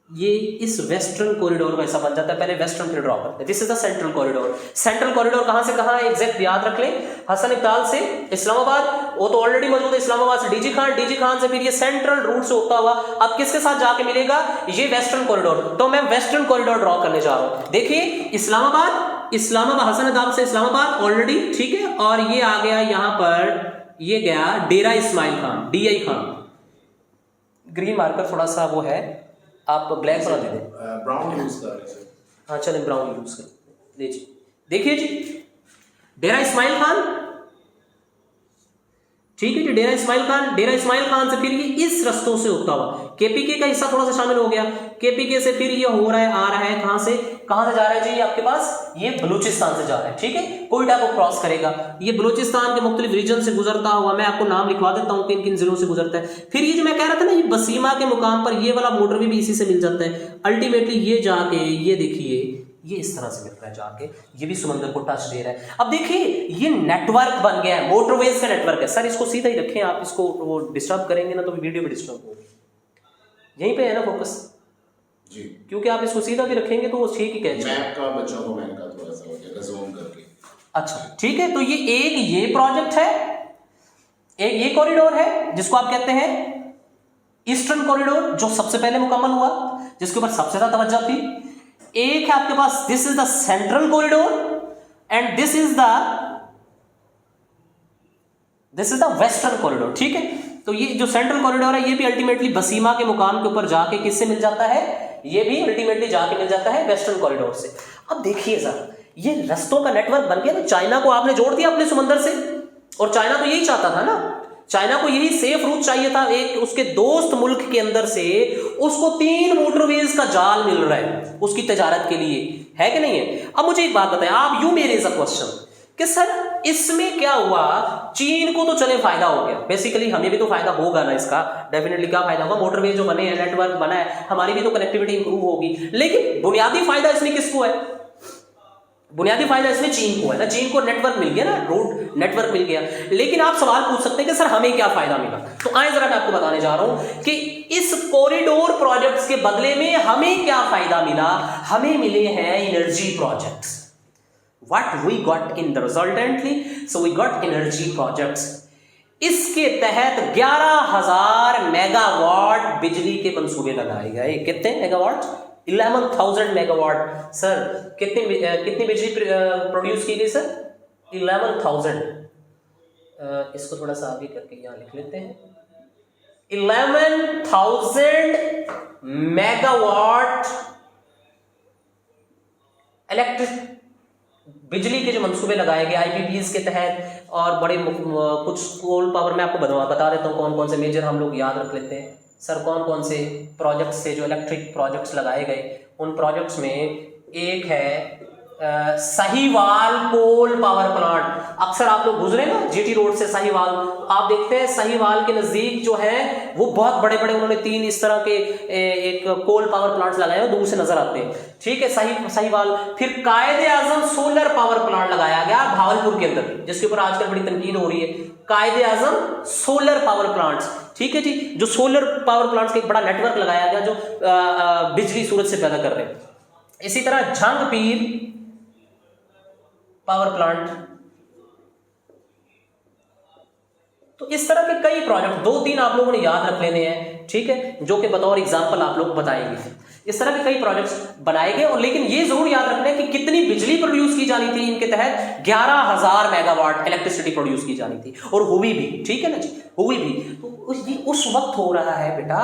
ये इस वेस्टर्न कॉरिडोर का हिस्सा बन जाता है। पहले वेस्टर्न फिर ड्रॉ करते हैं। This is the central corridor. Central corridor कहां से कहां है एग्जैक्ट याद रख लें। हसन इब्दाल से इस्लामाबाद, वो तो ऑलरेडी मौजूद है, इस्लामाबाद से डीजी खान से फिर ये सेंट्रल रूट से होता हुआ अब किसके साथ जाके मिलेगा, ये वेस्टर्न कॉरिडोर। तो मैं वेस्टर्न कॉरिडोर ड्रॉ करने जा रहा हूं। देखिए इस्लामाबाद हसन इब्दाल से इस्लामाबाद ऑलरेडी, ठीक है, और ये आ गया यहां पर, ये गया Dera Ismail Khan, DI Khan. Green marker थोड़ा सा वो है, आप ब्लैक बना दे दें, ब्राउन यूज कर रहे हैं। हाँ चलें ब्राउन यूज कर लीजिए। देखिए जी डेरा इस्माइल खान, ठीक है जी, डेरा इस्माइल खान से फिर ये इस रस्तों से होता हुआ KPK का हिस्सा थोड़ा सा शामिल हो गया। KPK से फिर ये हो रहा है, आ रहा है, कहां से जा रहा है जी, ये आपके पास ये बलूचिस्तान से जा रहा है, ठीक है, कोयटा को क्रॉस करेगा, ये बलूचिस्तान के मुख्तलिफ रीजन से गुजरता हुआ, मैं आपको नाम लिखवा देता हूं किन किन जिलों से गुजरता है। फिर ये जो मैं कह रहा था ना, ये बसीमा के मुकाम पर ये वाला मोटरवे भी इसी से मिल जाता है। अल्टीमेटली ये जाके, ये देखिए ये इस तरह से मिल रहा है जाके, ये भी समंदर को टच दे रहा है। अब देखिए ये नेटवर्क बन गया है, मोटरवेज का नेटवर्क है। सर इसको सीधा ही रखें, आप इसको वो डिस्टर्ब करेंगे ना तो वीडियो भी डिस्टर्ब होगी। यहीं पे है ना फोकस जी, क्योंकि आप इसको सीधा भी रखेंगे तो वो ठीक ही कह मैप का बच्चों को मैंने कहा थोड़ा सा हो जाएगा ज़ूम करके। अच्छा ठीक है, तो ये प्रोजेक्ट है, एक ये कॉरिडोर है जिसको आप कहते हैं ईस्टर्न कॉरिडोर, जो सबसे पहले मुकम्मल हुआ, जिसके ऊपर सबसे ज्यादा तवज्जो थी। एक है आपके पास, this is the central corridor and this is the western corridor, ठीक है। तो ये जो सेंट्रल कॉरिडोर है, ये भी अल्टीमेटली बसीमा के मुकाम के ऊपर जाके किससे मिल जाता है, ये भी अल्टीमेटली जाके मिल जाता है वेस्टर्न कॉरिडोर से। अब देखिए जरा, ये रस्तों का नेटवर्क बन गया ना, चाइना को आपने जोड़ दिया अपने समंदर से, और चाइना तो यही चाहता था ना, चाइना को यही सेफ रूट चाहिए था, एक उसके दोस्त मुल्क के अंदर से उसको 3 मोटरवेज का जाल मिल रहा है उसकी तजारत के लिए, है कि नहीं है। अब मुझे एक बात बताएं आप, यू मेरे इज अ क्वेश्चन कि सर इसमें क्या हुआ, चीन को तो चले फायदा हो गया, बेसिकली हमें भी तो फायदा होगा ना इसका, डेफिनेटली क्या फायदा होगा, मोटरवे जो बने हैं, नेटवर्क बना है, हमारी भी तो कनेक्टिविटी इंप्रूव होगी। लेकिन बुनियादी फायदा इसमें किसको है, बुनियादी फायदा इसमें चीन को है ना, चीन को नेटवर्क मिल गया ना, रोड नेटवर्क मिल गया। लेकिन आप सवाल पूछ सकते हैं कि सर हमें क्या फायदा मिला, तो आए जरा मैं आपको बताने जा रहा हूं कि इस कॉरिडोर प्रोजेक्ट्स के बदले में हमें क्या फायदा मिला। हमें मिले हैं energy projects. What we got in the resultantly, so we got energy projects. इसके तहत 11,000 मेगावाट बिजली के मंसूबे लगाए गए। कितने मेगावाट, 11,000 मेगावाट। सर कितनी बिजली प्रोड्यूस की गई सर, 11,000। इसको थोड़ा सा आगे करके यहाँ लिख लेते हैं, 11,000 मेगावाट इलेक्ट्रिक बिजली के जो मंसूबे लगाए गए IPPs के तहत, और बड़े कुछ कोल पावर में आपको बता देता हूँ कौन कौन से मेजर हम लोग याद रख लेते हैं। सर कौन कौन से प्रोजेक्ट्स से जो इलेक्ट्रिक प्रोजेक्ट्स लगाए गए, उन प्रोजेक्ट्स में एक है सहीवाल कोल पावर प्लांट। अक्सर आप लोग गुजरे ना GT रोड से सहीवाल, आप देखते हैं सहीवाल के नजदीक जो है वो बहुत बड़े बड़े उन्होंने 3 इस तरह के एक कोल पावर प्लांट्स लगाए हैं, दूर से नजर आते हैं, ठीक है, सहीवाल। फिर कायदे-आजम सोलर पावर प्लांट लगाया गया भावलपुर के अंदर, जिसके ऊपर आजकल बड़ी तनकीद हो रही है, कायदे-आजम सोलर पावर प्लांट्स, ठीक है जी, जो सोलर पावर प्लांट्स का एक बड़ा नेटवर्क लगाया गया जो बिजली सूरज से पैदा कर रहे हैं। इसी तरह जंग पीर पावर प्लांट, तो इस तरह के कई प्रोजेक्ट 2-3 आप लोगों ने याद रख लेने हैं, ठीक है, जो कि बतौर एग्जांपल आप लोग बताएंगे। इस तरह के कई प्रोजेक्ट्स बनाए गए, और लेकिन ये जरूर याद रखना है कि कितनी बिजली प्रोड्यूस की जानी थी इनके तहत, 11,000 मेगावाट इलेक्ट्रिसिटी प्रोड्यूस की जानी थी, और हुई भी, ठीक है ना जी, हुई भी। तो उस वक्त हो रहा है बेटा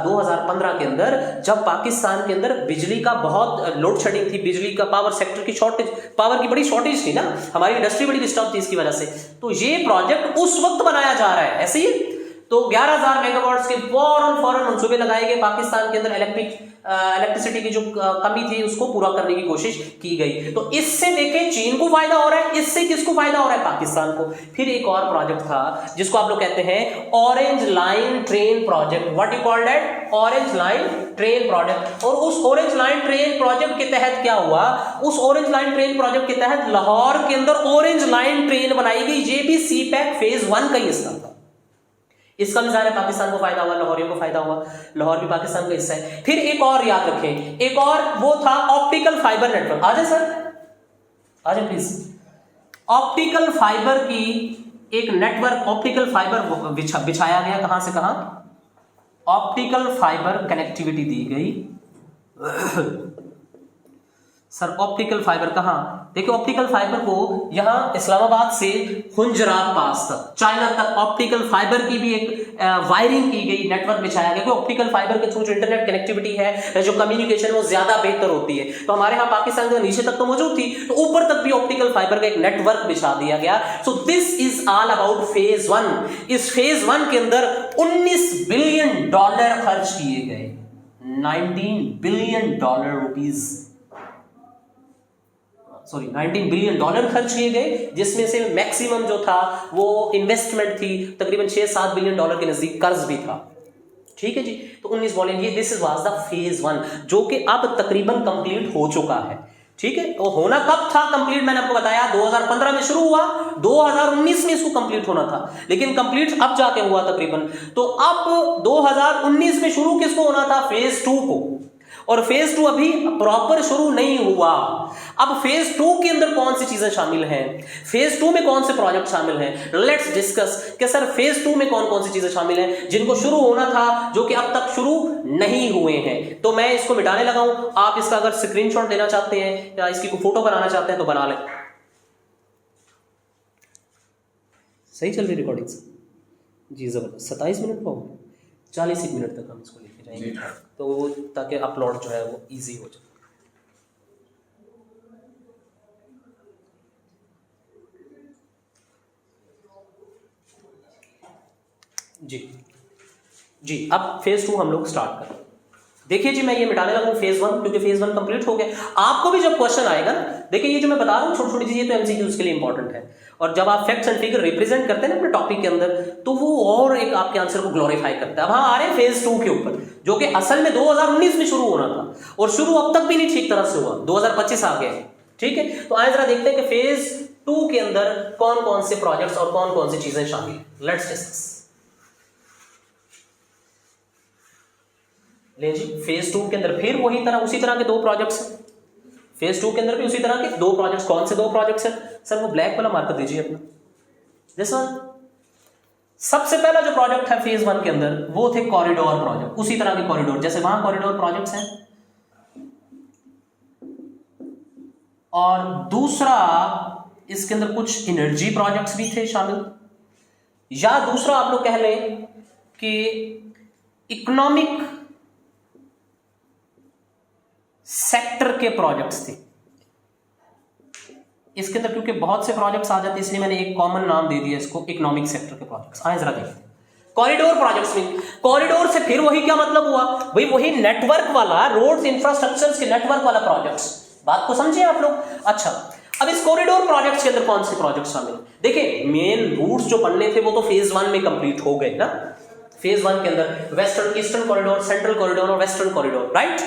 2015 के अंदर, जब पाकिस्तान के अंदर बिजली का बहुत लोड शेडिंग थी, बिजली का पावर सेक्टर की शॉर्टेज, पावर की बड़ी शॉर्टेज थी ना, हमारी इंडस्ट्री बड़ी डिस्टर्ब थी इसकी वजह से। तो ये प्रोजेक्ट उस वक्त बनाया जा रहा है, ऐसे ही। तो 11,000 मेगावाट्स के फौरन मंसूबे लगाए गए, पाकिस्तान के अंदर इलेक्ट्रिसिटी की जो कमी थी उसको पूरा करने की कोशिश की गई। तो इससे देखें चीन को फायदा हो रहा है, इससे किसको फायदा हो रहा है? पाकिस्तान को। फिर एक और प्रोजेक्ट था जिसको आप लोग कहते हैं orange line train project. What you call that? Orange line train project. और उस ऑरेंज लाइन ट्रेन प्रोजेक्ट के तहत क्या हुआ? उस ऑरेंज लाइन ट्रेन प्रोजेक्ट के तहत लाहौर के अंदर ऑरेंज लाइन ट्रेन बनाई गई। ये भी सीपैक फेज 1 का ही हिस्सा था। इसका भी ज़ाहिर है पाकिस्तान को फायदा हुआ, लाहौरियों को फायदा हुआ, लाहौर भी पाकिस्तान का हिस्सा है। फिर एक और याद रखें, एक और वो था ऑप्टिकल फाइबर नेटवर्क। आ जाए सर, आ जाए प्लीज। ऑप्टिकल फाइबर की एक नेटवर्क, ऑप्टिकल फाइबर बिछाया गया, कहां से कहां? ऑप्टिकल फाइबर कनेक्टिविटी दी गई। सर ऑप्टिकल फाइबर कहां? देखिए ऑप्टिकल फाइबर को यहां इस्लामाबाद से हुंजरात पास तक, चाइना तक ऑप्टिकल फाइबर की भी एक वायरिंग की गई, नेटवर्क बिछाया गया। ऑप्टिकल फाइबर के थ्रू जो इंटरनेट कनेक्टिविटी है, जो कम्युनिकेशन वो ज्यादा बेहतर होती है। तो हमारे यहाँ पाकिस्तान के नीचे तक तो मौजूद थी, तो ऊपर तक भी ऑप्टिकल फाइबर का एक नेटवर्क बिछा दिया गया। So this is all about phase 1। इस फेज 1 के अंदर $19 बिलियन खर्च किए गए, $19 बिलियन रुपीज, सॉरी $19 बिलियन खर्च किए गए, जिसमें से मैक्सिमम जो था वो इन्वेस्टमेंट थी, तकरीबन $6-7 बिलियन के नजदीक कर्ज भी था। ठीक है जी। तो 19 बिलियन, ये दिस वाज द फेज 1, जो कि अब तकरीबन कंप्लीट हो चुका है। ठीक है, तो होना कब था कंप्लीट? मैंने आपको बताया 2015 में शुरू हुआ, 2019 में इसको कंप्लीट होना था, लेकिन कंप्लीट अब जाके हुआ तकरीबन। तो अब 2019 में शुरू किसको होना था? फेज 2 को। और फेज 2 अभी प्रॉपर शुरू नहीं हुआ। अब फेज 2 के अंदर कौन सी चीजें शामिल हैं, फेज 2 में कौन से प्रोजेक्ट शामिल हैं, लेट्स डिस्कस कि सर फेज 2 में कौन कौन सी चीजें शामिल हैं जिनको शुरू होना था, जो कि अब तक शुरू नहीं हुए हैं। तो मैं इसको मिटाने लगा हूं। आप इसका अगर स्क्रीनशॉट लेना चाहते हैं या इसकी कोई फोटो बनाना चाहते हैं तो बना लें। सही चल रही रिकॉर्डिंग जी, जबरदस्त। 27 मिनट हो, 40 मिनट तक हम इसको लेके जाएंगे, तो ताकि अपलोड जो है वो इजी हो जाए। जी, अब फेज 2 हम लोग स्टार्ट करें। देखिए जी, मैं ये मिटाने लगा हूं फेज 1, क्योंकि फेज 1 कंप्लीट हो गया। आपको भी जब क्वेश्चन आएगा ना, देखिए ये जो मैं बता रहा हूं छोटी छोटी चीजें, तो एमसीक्यूज के लिए इंपॉर्टेंट है, और जब आप फैक्ट्स एंड फिगर रिप्रेजेंट करते हैं ना अपने टॉपिक के अंदर, तो वो और एक आपके आंसर को ग्लोरीफाई करता है। अब हाँ आ रहे हैं फेज 2 के ऊपर, जो कि असल में 2019 में शुरू होना था, और शुरू अब तक भी नहीं ठीक तरह से हुआ, 2025 आ गया। ठीक है, तो आइए जरा देखते हैं कि फेज 2 के अंदर कौन कौन से प्रोजेक्ट्स और कौन कौन सी चीजें शामिल। Let's discuss. ले जी, फेज 2 के अंदर फिर वही तरह, उसी तरह के 2 प्रोजेक्ट्स हैं। फेज 2 के अंदर भी उसी तरह के 2 प्रोजेक्ट्स। कौन से 2 प्रोजेक्ट्स हैं? सर वो ब्लैक वाला मार्कर दीजिए अपना, दिस वन। सबसे पहला जो प्रोजेक्ट है फेज 1 के अंदर, वो थे कॉरिडोर प्रोजेक्ट, उसी तरह के कॉरिडोर जैसे वहां कॉरिडोर प्रोजेक्ट्स हैं। और दूसरा, इसके अंदर कुछ एनर्जी प्रोजेक्ट्स भी थे शामिल, या दूसरा आप लोग कह लें कि इकोनॉमिक सेक्टर के प्रोजेक्ट्स थे इसके अंदर, क्योंकि बहुत से प्रोजेक्ट्स आ जाते हैं इसलिए मैंने एक कॉमन नाम दे दिया इसको, इकोनॉमिक सेक्टर के प्रोजेक्ट्स। आइए जरा देखते हैं कॉरिडोर प्रोजेक्ट्स में। कॉरिडोर से फिर वही क्या मतलब हुआ भाई? वही नेटवर्क वाला, रोड्स इंफ्रास्ट्रक्चर के नेटवर्क वाला प्रोजेक्ट्स। बात को समझे आप लोग? अच्छा, अब इस कॉरिडोर प्रोजेक्ट्स के अंदर कौन से प्रोजेक्ट शामिल? देखिए मेन रूट्स जो बनने थे वो तो फेज 1 में कंप्लीट हो गए ना। फेज 1 के अंदर western, eastern corridor, central corridor और वेस्टर्न कॉरिडोर, राइट।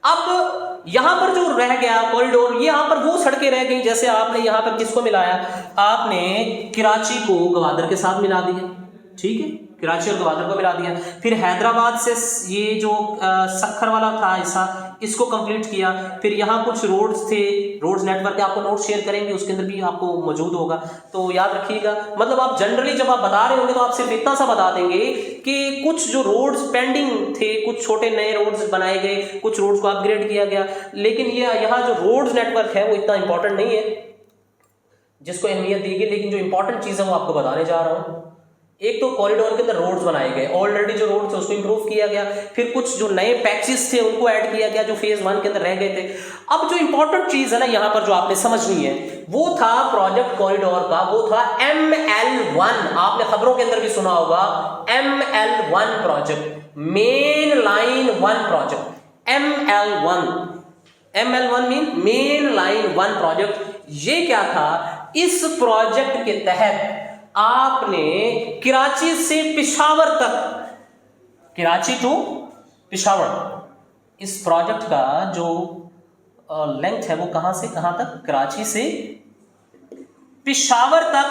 अब यहां पर जो रह गया कॉरिडोर, यहां पर वो सड़कें रह गई, जैसे आपने यहां पर किसको मिलाया? आपने कराची को गवादर के साथ मिला दिया। ठीक है, कराची और गवादर को मिला दिया। फिर हैदराबाद से ये जो सखर वाला था हिस्सा, इसको कंप्लीट किया, फिर यहाँ कुछ रोड्स थे, रोड्स नेटवर्क आपको नोट शेयर करेंगे, उसके अंदर भी आपको मौजूद होगा, तो याद रखिएगा। मतलब आप जनरली जब आप बता रहे होंगे तो आप सिर्फ इतना सा बता देंगे कि कुछ जो रोड्स पेंडिंग थे, कुछ छोटे नए रोड्स बनाए गए, कुछ रोड्स को अपग्रेड किया गया, लेकिन ये यहाँ जो रोड्स नेटवर्क है वो इतना इंपॉर्टेंट नहीं है जिसको अहमियत दी गई, लेकिन जो इंपॉर्टेंट चीज़ है वो आपको बताने जा रहा हूँ। एक तो कॉरिडोर के अंदर रोड्स बनाए गए, ऑलरेडी जो रोड थे उसको इंप्रूव किया गया, फिर कुछ जो नए पैचेस थे उनको ऐड किया गया जो फेज 1 के अंदर रह गए थे। अब जो इंपॉर्टेंट चीज है ना यहाँ पर जो आपने समझनी है वो था प्रोजेक्ट कॉरिडोर का, वो था ML1। आपने खबरों के अंदर भी सुना होगा ML1 project, main line 1 project, ML1 mean main line 1 project. ये क्या था, इस प्रोजेक्ट के तहत आपने कराची से पेशावर तक, कराची टू पेशावर, इस प्रोजेक्ट का जो लेंथ है वो कहां से कहां तक, कराची से पेशावर तक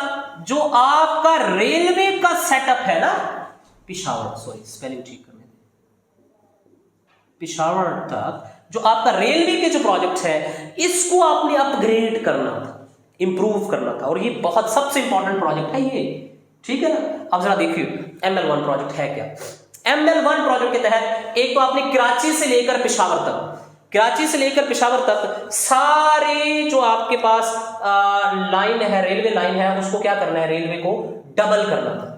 जो आपका रेलवे का सेटअप है ना, पेशावर, सॉरी स्पेलिंग ठीक करने, पेशावर तक जो आपका रेलवे के जो प्रोजेक्ट है इसको आपने अपग्रेड करना था, इंप्रूव करना था, और ये बहुत सबसे इंपॉर्टेंट प्रोजेक्ट है ये, ठीक है ना। अब जरा देखिए ML1 प्रोजेक्ट है क्या। ML1 प्रोजेक्ट के तहत एक तो आपने कराची से लेकर पेशावर तक, कराची से लेकर पेशावर तक सारे जो आपके पास लाइन है, रेलवे लाइन है, उसको क्या करना है, रेलवे को डबल करना था।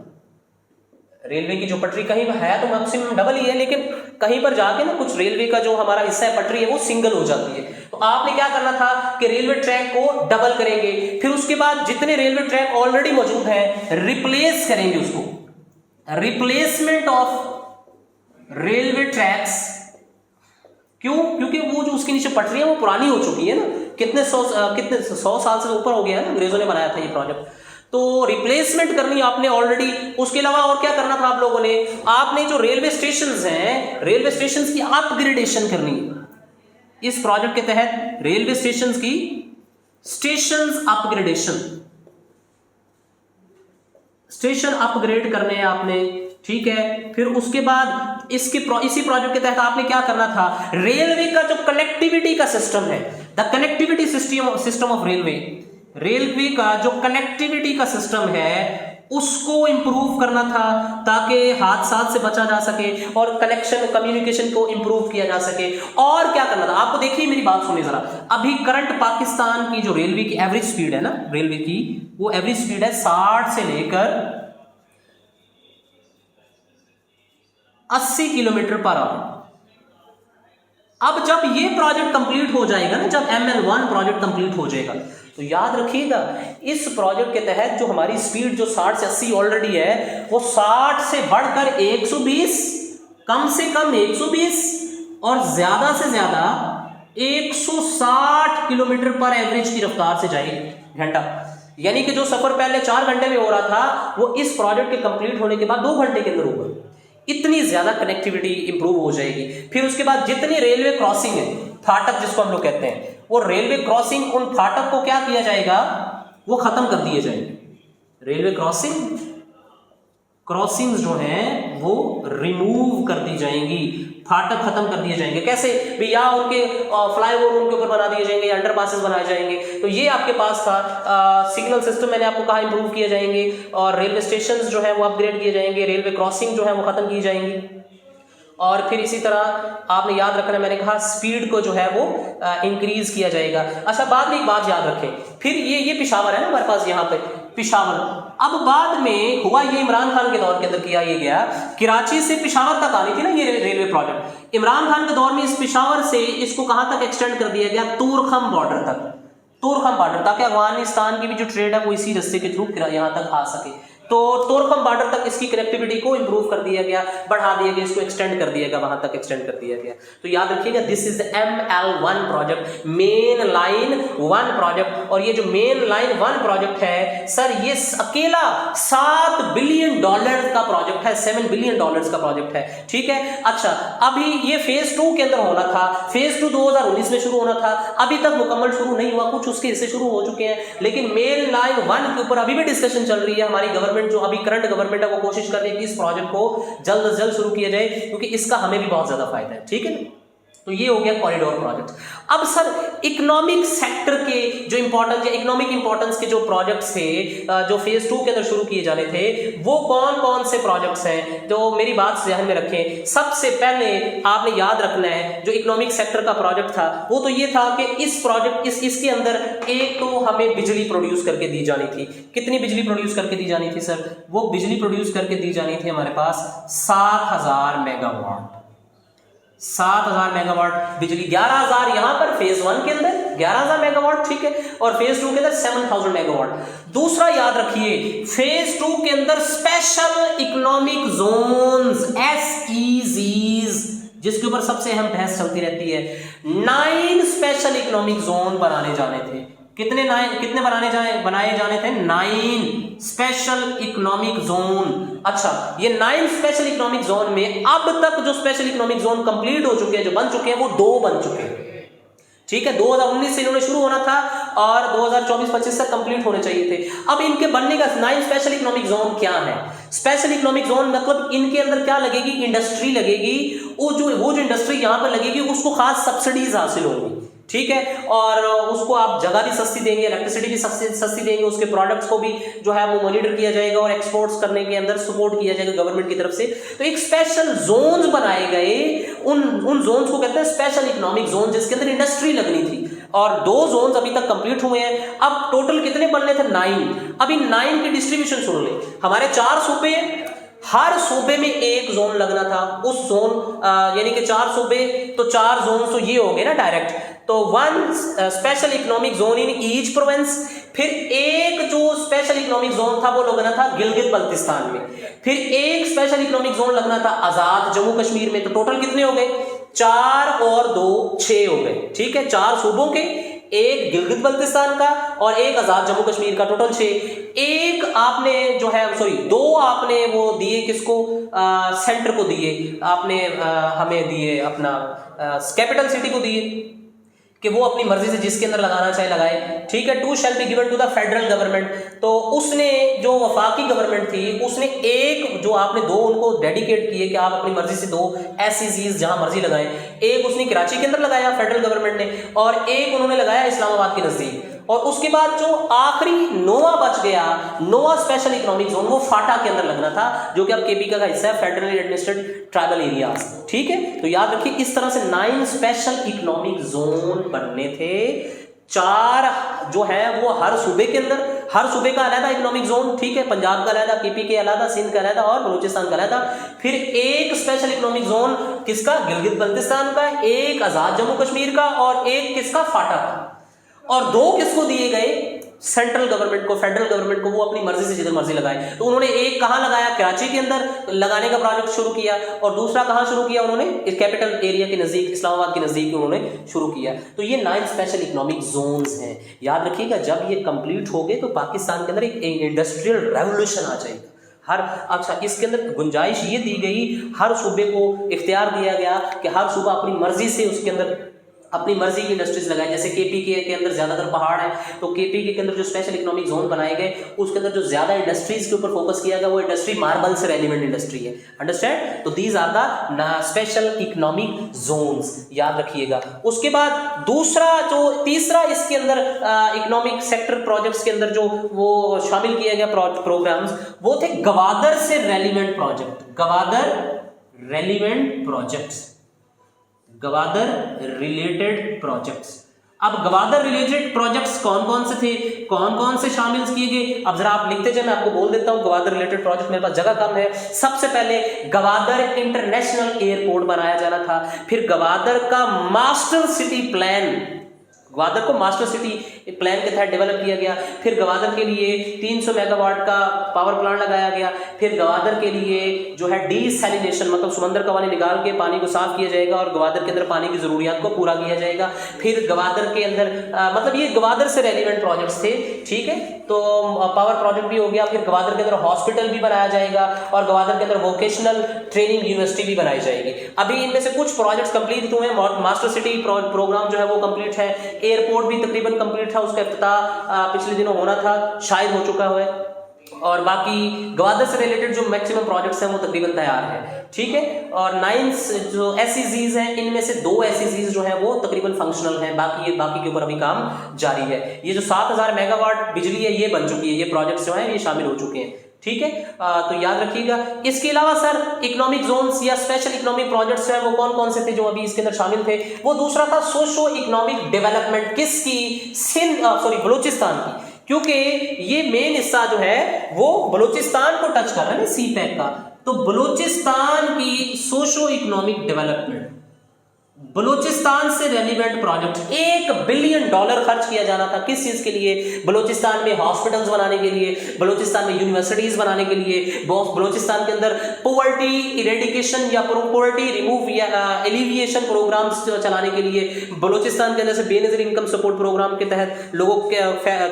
रेलवे की जो पटरी कहीं पर है तो मैक्सिमम डबल ही है, लेकिन कहीं पर जाके ना कुछ रेलवे का जो हमारा हिस्सा है पटरी है वो सिंगल हो जाती है। तो आपने क्या करना था कि रेलवे ट्रैक को डबल करेंगे, फिर उसके बाद जितने रेलवे ट्रैक ऑलरेडी मौजूद हैं रिप्लेस करेंगे उसको, रिप्लेसमेंट ऑफ रेलवे ट्रैक्स। क्यों? क्योंकि वो जो उसके नीचे पटरी है वो पुरानी हो चुकी है ना, कितने सौ साल से ऊपर हो गया है ना, अंग्रेजों ने बनाया था ये प्रोजेक्ट, तो रिप्लेसमेंट करनी आपने ऑलरेडी। उसके अलावा और क्या करना था आप लोगों ने, आपने जो रेलवे स्टेशंस हैं, रेलवे स्टेशंस की अपग्रेडेशन करनी है। इस प्रोजेक्ट के तहत रेलवे स्टेशंस की स्टेशंस अपग्रेडेशन, स्टेशन अपग्रेड करने हैं आपने, ठीक है। फिर उसके बाद इसी प्रोजेक्ट के तहत आपने क्या करना था, रेलवे का जो कनेक्टिविटी का सिस्टम है, the connectivity system of railway, railway का जो कनेक्टिविटी का सिस्टम है उसको इंप्रूव करना था ताकि हादसा से बचा जा सके और कनेक्शन कम्युनिकेशन को इंप्रूव किया जा सके। और क्या करना था आपको, देखिए मेरी बात सुनिए जरा, अभी करंट पाकिस्तान की जो रेलवे की एवरेज स्पीड है ना, रेलवे की वो एवरेज स्पीड है 60 से लेकर 80 किलोमीटर पर आवर। अब जब ये प्रोजेक्ट कंप्लीट हो जाएगा ना, जब ML1 प्रोजेक्ट कंप्लीट हो जाएगा, तो याद रखिएगा इस प्रोजेक्ट के तहत जो हमारी स्पीड जो 60 से 80 ऑलरेडी है वो 60 से बढ़कर 120, कम से कम 120 और ज्यादा से ज्यादा 160 किलोमीटर पर एवरेज की रफ्तार से जाएगी घंटा। यानी कि जो सफर पहले 4 घंटे में हो रहा था वो इस प्रोजेक्ट के कंप्लीट होने के बाद 2 घंटे के अंदर होगा। इतनी ज्यादा कनेक्टिविटी इंप्रूव हो जाएगी। फिर उसके बाद जितनी रेलवे क्रॉसिंग है, फाटक जिसको हम लोग कहते हैं, वो रेलवे क्रॉसिंग, उन फाटक को क्या किया जाएगा, वो खत्म कर दिए जाएंगे। रेलवे क्रॉसिंग्स जो हैं वो रिमूव कर दी जाएंगी, फाटक खत्म कर दिए जाएंगे। कैसे भी, या उनके फ्लाईओवर उनके ऊपर बना दिए जाएंगे, अंडर पासेस बनाए जाएंगे। तो ये आपके पास था। सिग्नल सिस्टम मैंने आपको कहा इंप्रूव किए जाएंगे, और रेलवे स्टेशन जो है वो अपग्रेड किए जाएंगे, रेलवे क्रॉसिंग जो है वो खत्म की जाएंगी। और फिर इसी तरह आपने याद रखना, मैंने कहा स्पीड को जो है वो इंक्रीज किया जाएगा। अच्छा, बाद में एक बात याद रखें, फिर ये पेशावर है ना हमारे पास, यहाँ पे पेशावर। अब बाद में हुआ ये इमरान खान के दौर के अंदर किया ये गया, कराची से पेशावर तक आनी थी ना ये रेलवे प्रोजेक्ट। इमरान खान के दौर में इस पेशावर से इसको कहां तक एक्सटेंड कर दिया गया, तूरखम बॉर्डर तक, तूरखम बॉर्डर, ताकि अफगानिस्तान की भी जो ट्रेड है वो इसी रास्ते के थ्रू यहां तक आ सके। तो तोरखम बॉर्डर तक इसकी कनेक्टिविटी को इंप्रूव कर दिया गया, बढ़ा दिया गया, इसको एक्सटेंड कर दिया गया, वहां तक एक्सटेंड कर दिया गया। तो याद रखिएगा this is ML1 project, main line 1 project. और ये जो मेन लाइन 1 प्रोजेक्ट है सर, ये अकेला $7 बिलियन का प्रोजेक्ट है, $7 बिलियन का प्रोजेक्ट है, ठीक है। अच्छा, अभी ये फेज 2 के अंदर होना था, फेज 2 2019 में शुरू होना था, अभी तक मुकम्मल शुरू नहीं हुआ, कुछ उसके हिस्से शुरू हो चुके हैं, लेकिन मेन लाइन 1 के ऊपर अभी भी डिस्कशन चल रही है। हमारी गवर्नमेंट जो अभी करंट गवर्नमेंट है वो कोशिश कर रही है कि इस प्रोजेक्ट को जल्द से जल्द शुरू किया जाए, क्योंकि इसका हमें भी बहुत ज्यादा फायदा है, ठीक है ना। तो ये हो गया कॉरिडोर प्रोजेक्ट। अब सर इकोनॉमिक सेक्टर के जो इंपॉर्टेंस या इकोनॉमिक इंपॉर्टेंस के जो प्रोजेक्ट्स थे जो फेज 2 के अंदर शुरू किए जाने थे, वो कौन कौन से प्रोजेक्ट्स हैं, तो मेरी बात ध्यान में रखें। सबसे पहले आपने याद रखना है जो इकोनॉमिक सेक्टर का प्रोजेक्ट था वो तो ये था कि इस प्रोजेक्ट इसके अंदर एक तो हमें बिजली प्रोड्यूस करके दी जानी थी। कितनी बिजली प्रोड्यूस करके दी जानी थी सर? वो बिजली प्रोड्यूस करके दी जानी थी हमारे पास 7000 मेगावाट। 7000 मेगावाट बिजली, 11000 यहां पर फेज 1 के अंदर 11000 मेगावाट, ठीक है, और फेज 2 के अंदर 7000 मेगावाट। दूसरा याद रखिए फेज 2 के अंदर स्पेशल इकोनॉमिक जोन्स SEZs, जिसके ऊपर सबसे अहम बहस चलती रहती है, 9 स्पेशल इकोनॉमिक जोन बनाने जाने थे। कितने बनाए जाने थे? 9 स्पेशल इकोनॉमिक जोन। अच्छा, ये 9 स्पेशल इकोनॉमिक जोन में अब तक जो स्पेशल इकोनॉमिक जोन कंप्लीट हो चुके हैं, जो बन चुके हैं, वो 2 बन चुके हैं, ठीक है। 2019 से इन्होंने शुरू होना था और 2024-25 तक कंप्लीट होने चाहिए थे। अब इनके बनने का 9 स्पेशल इकोनॉमिक जोन क्या है? स्पेशल इकोनॉमिक जोन मतलब इनके अंदर क्या लगेगी? इंडस्ट्री लगेगी। वो जो इंडस्ट्री यहां पर लगेगी उसको खास सब्सिडीज हासिल होंगी, ठीक है, और उसको आप जगह भी सस्ती देंगे, इलेक्ट्रिसिटी भी सस्ती देंगे, उसके प्रोडक्ट्स को भी जो है वो मॉनिटर किया जाएगा और एक्सपोर्ट्स करने के अंदर सपोर्ट किया जाएगा गवर्नमेंट की तरफ से। तो एक स्पेशल जोन्स बनाए गए, उन जोन्स को कहते हैं स्पेशल इकोनॉमिक जोन, जिसके अंदर इंडस्ट्री लगनी थी, और 2 जोन्स अभी तक कंप्लीट हुए हैं। अब टोटल कितने बनने थे? 9। अभी 9 की डिस्ट्रीब्यूशन सुन ले। हमारे 4 सूबे, हर सूबे में एक जोन लगना था। उस जोन यानी कि 4 सूबे तो 4 जोन तो ये हो गए ना डायरेक्ट, तो 1 special economic zone in each province. फिर एक जो स्पेशल इकोनॉमिक जोन था वो लगना था गिलगित बल्तिस्तान में। फिर एक स्पेशल इकोनॉमिक जोन लगना था आजाद जम्मू कश्मीर में। तो टोटल कितने हो गए? 4 और 2 6 हो गए, ठीक है। 4 सूबों के, एक गिलगित बल्तिस्तान का और एक आजाद जम्मू कश्मीर का, टोटल 6। एक आपने जो है 2 आपने वो दिए किसको? सेंटर को दिए आपने, हमें दिए अपना कैपिटल सिटी को दिए कि वो अपनी मर्जी से जिसके अंदर लगाना चाहे लगाए, ठीक है। 2 shall be given to the federal government. तो उसने जो वफाकी गवर्नमेंट थी उसने एक जो आपने 2 उनको डेडिकेट किए कि आप अपनी मर्जी से 2 SEZs जहां मर्जी लगाएं। एक उसने कराची के अंदर लगाया फेडरल गवर्नमेंट ने, और एक उन्होंने लगाया इस्लामाबाद के नजदीक। और उसके बाद जो आखिरी 9वां बच गया, 9वां स्पेशल इकोनॉमिक जोन, वो फाटा के अंदर लगना था, जो कि अब केपी का हिस्सा है, फेडरली एडमिनिस्ट्रेटेड ट्राइबल एरियाज, ठीक है। तो याद रखिए इस तरह से 9 स्पेशल इकोनॉमिक जोन बनने थे। 4 जो है वो हर सूबे के अंदर, हर सूबे का अलग इकोनॉमिक जोन, ठीक है। पंजाब का अलग, केपी के अलग, सिंध का अलग और बलूचिस्तान का अलग। फिर एक स्पेशल इकोनॉमिक जोन किसका? गिलगित बल्तिस्तान का, एक आजाद जम्मू कश्मीर का और एक किसका? फाटा का। और 2 किसको दिए गए? सेंट्रल गवर्नमेंट को, फेडरल गवर्नमेंट को, वो अपनी मर्जी से जिधर मर्जी लगाए। तो उन्होंने एक कहां लगाया? कराची के अंदर लगाने का प्रोजेक्ट शुरू किया, और दूसरा कहां शुरू किया उन्होंने? इस कैपिटल एरिया के नजदीक, इस्लामाबाद के नजदीक उन्होंने शुरू किया। तो ये 9 स्पेशल इकोनॉमिक जोन्स हैं। याद रखिएगा जब ये कंप्लीट हो गए तो पाकिस्तान के अंदर एक इंडस्ट्रियल रेवोल्यूशन आ जाएगा। अच्छा, इसके अंदर गुंजाइश ये दी गई, हर सूबे को इख्तियार दिया गया कि हर सूबा अपनी मर्जी से उसके अंदर अपनी मर्जी की इंडस्ट्रीज लगाए। जैसे केपी के अंदर ज्यादातर पहाड़ है, तो केपी के अंदर जो स्पेशल इकोनॉमिक जोन बनाए गए उसके अंदर जो ज्यादा इंडस्ट्रीज के ऊपर फोकस किया गया वो इंडस्ट्री मार्बल से रेलिवेंट इंडस्ट्री है। अंडरस्टैंड? तो these are the special economic zones, याद रखिएगा। उसके बाद तीसरा इसके अंदर इकोनॉमिक सेक्टर प्रोजेक्ट्स के अंदर जो वो शामिल किया गया प्रोग्राम्स, वो थे गवादर से relevant project. Gwadar relevant projects, Gwadar related projects. अब गवादर रिलेटेड प्रोजेक्ट्स कौन कौन से थे, कौन कौन से शामिल किए गए? अब जरा आप लिखते जाए, मैं आपको बोल देता हूं। गवादर रिलेटेड प्रोजेक्ट, मेरे पास जगह कम है। सबसे पहले गवादर इंटरनेशनल एयरपोर्ट बनाया जाना था। फिर गवादर का मास्टर सिटी प्लान, गवादर को मास्टर सिटी प्लान के तहत डेवलप किया गया। फिर गवादर के लिए 300 मेगावाट का पावर प्लांट लगाया गया। फिर गवादर के लिए जो है डीसैलिनेशन, मतलब समंदर का पानी निकाल के पानी को साफ किया जाएगा और गवादर के अंदर पानी की जरूरियात को पूरा किया जाएगा। फिर गवादर के अंदर मतलब ये गवादर से रेलिवेंट प्रोजेक्ट्स थे, ठीक है। तो पावर प्रोजेक्ट भी हो गया। फिर गवादर के अंदर हॉस्पिटल भी बनाया जाएगा और गवादर के अंदर वोकेशनल ट्रेनिंग यूनिवर्सिटी भी बनाई जाएगी। अभी इनमें से कुछ प्रोजेक्ट्स कंप्लीट हुए हैं। मास्टर सिटी प्रोग्राम जो है वो कंप्लीट है। एयरपोर्ट भी तकरीबन कंप्लीट था, उसका इफ्तिताह पिछले दिनों होना था, शायद हो चुका है। और बाकी गवादर से रिलेटेड जो मैक्सिमम प्रोजेक्ट्स हैं वो तकरीबन तैयार है, ठीक है। और 9 जो SEZs हैं इनमें से 2 SEZs जो है वो तकरीबन फंक्शनल हैं, बाकी के ऊपर अभी काम जारी है। ये जो 7000 मेगावाट बिजली है ये बन चुकी है, ये प्रोजेक्ट्स जो हैं ये शामिल हो चुके हैं, ठीक है। तो याद रखिएगा। इसके अलावा सर इकोनॉमिक जोन्स या स्पेशल इकोनॉमिक प्रोजेक्ट्स हैं वो कौन कौन से थे जो अभी इसके अंदर शामिल थे? वो दूसरा था सोशो इकोनॉमिक डेवलपमेंट, किसकी? बलूचिस्तान की, क्योंकि ये मेन हिस्सा जो है वो बलूचिस्तान को टच कर रहा है ना CPEC का। तो बलूचिस्तान की सोशो इकोनॉमिक डेवलपमेंट, बलूचिस्तान से रेलिवेंट प्रोजेक्ट, $1 बिलियन खर्च किया जाना था। किस चीज के लिए? बलूचिस्तान में हॉस्पिटल्स बनाने के लिए, बलूचिस्तान में यूनिवर्सिटीज बनाने के लिए, बलूचिस्तान के अंदर पॉवर्टी इरेडिकेशन या पॉवर्टी रिमूव या एलिविएशन प्रोग्राम्स चलाने के लिए, बलूचिस्तान के अंदर से बेनजीर इनकम सपोर्ट प्रोग्राम के तहत लोगों को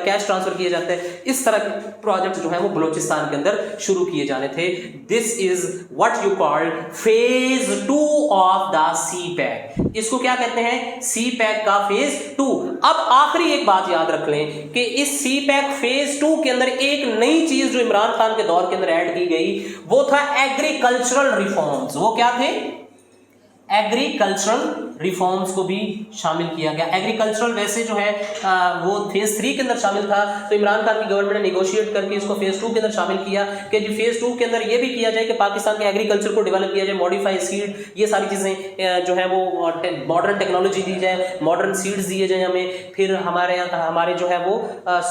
कैश ट्रांसफर किए जाते हैं। इस तरह के प्रोजेक्ट जो है वो बलूचिस्तान के अंदर शुरू किए जाने थे। This is what you call phase 2 of the CPEC। इसको क्या कहते हैं? CPEC का फेज 2। अब आखिरी एक बात याद रख लें कि इस CPEC फेज 2 के अंदर एक नई चीज जो इमरान खान के दौर के अंदर ऐड की गई वो था एग्रीकल्चरल रिफॉर्म्स। वो क्या थे? एग्रीकल्चरल रिफॉर्म्स को भी शामिल किया गया। एग्रीकल्चरल वैसे जो है वो फेज 3 के अंदर शामिल था, तो इमरान खान की गवर्नमेंट ने नेगोशिएट करके इसको फेज 2 के अंदर शामिल किया कि जी फेज 2 के अंदर ये भी किया जाए कि पाकिस्तान के एग्रीकल्चर को डेवलप किया जाए, मॉडिफाइड सीड, ये सारी चीजें जो है वो मॉडर्न टेक्नोलॉजी दी जाए, मॉडर्न सीड्स दिए जाए हमें, फिर हमारे जो है वो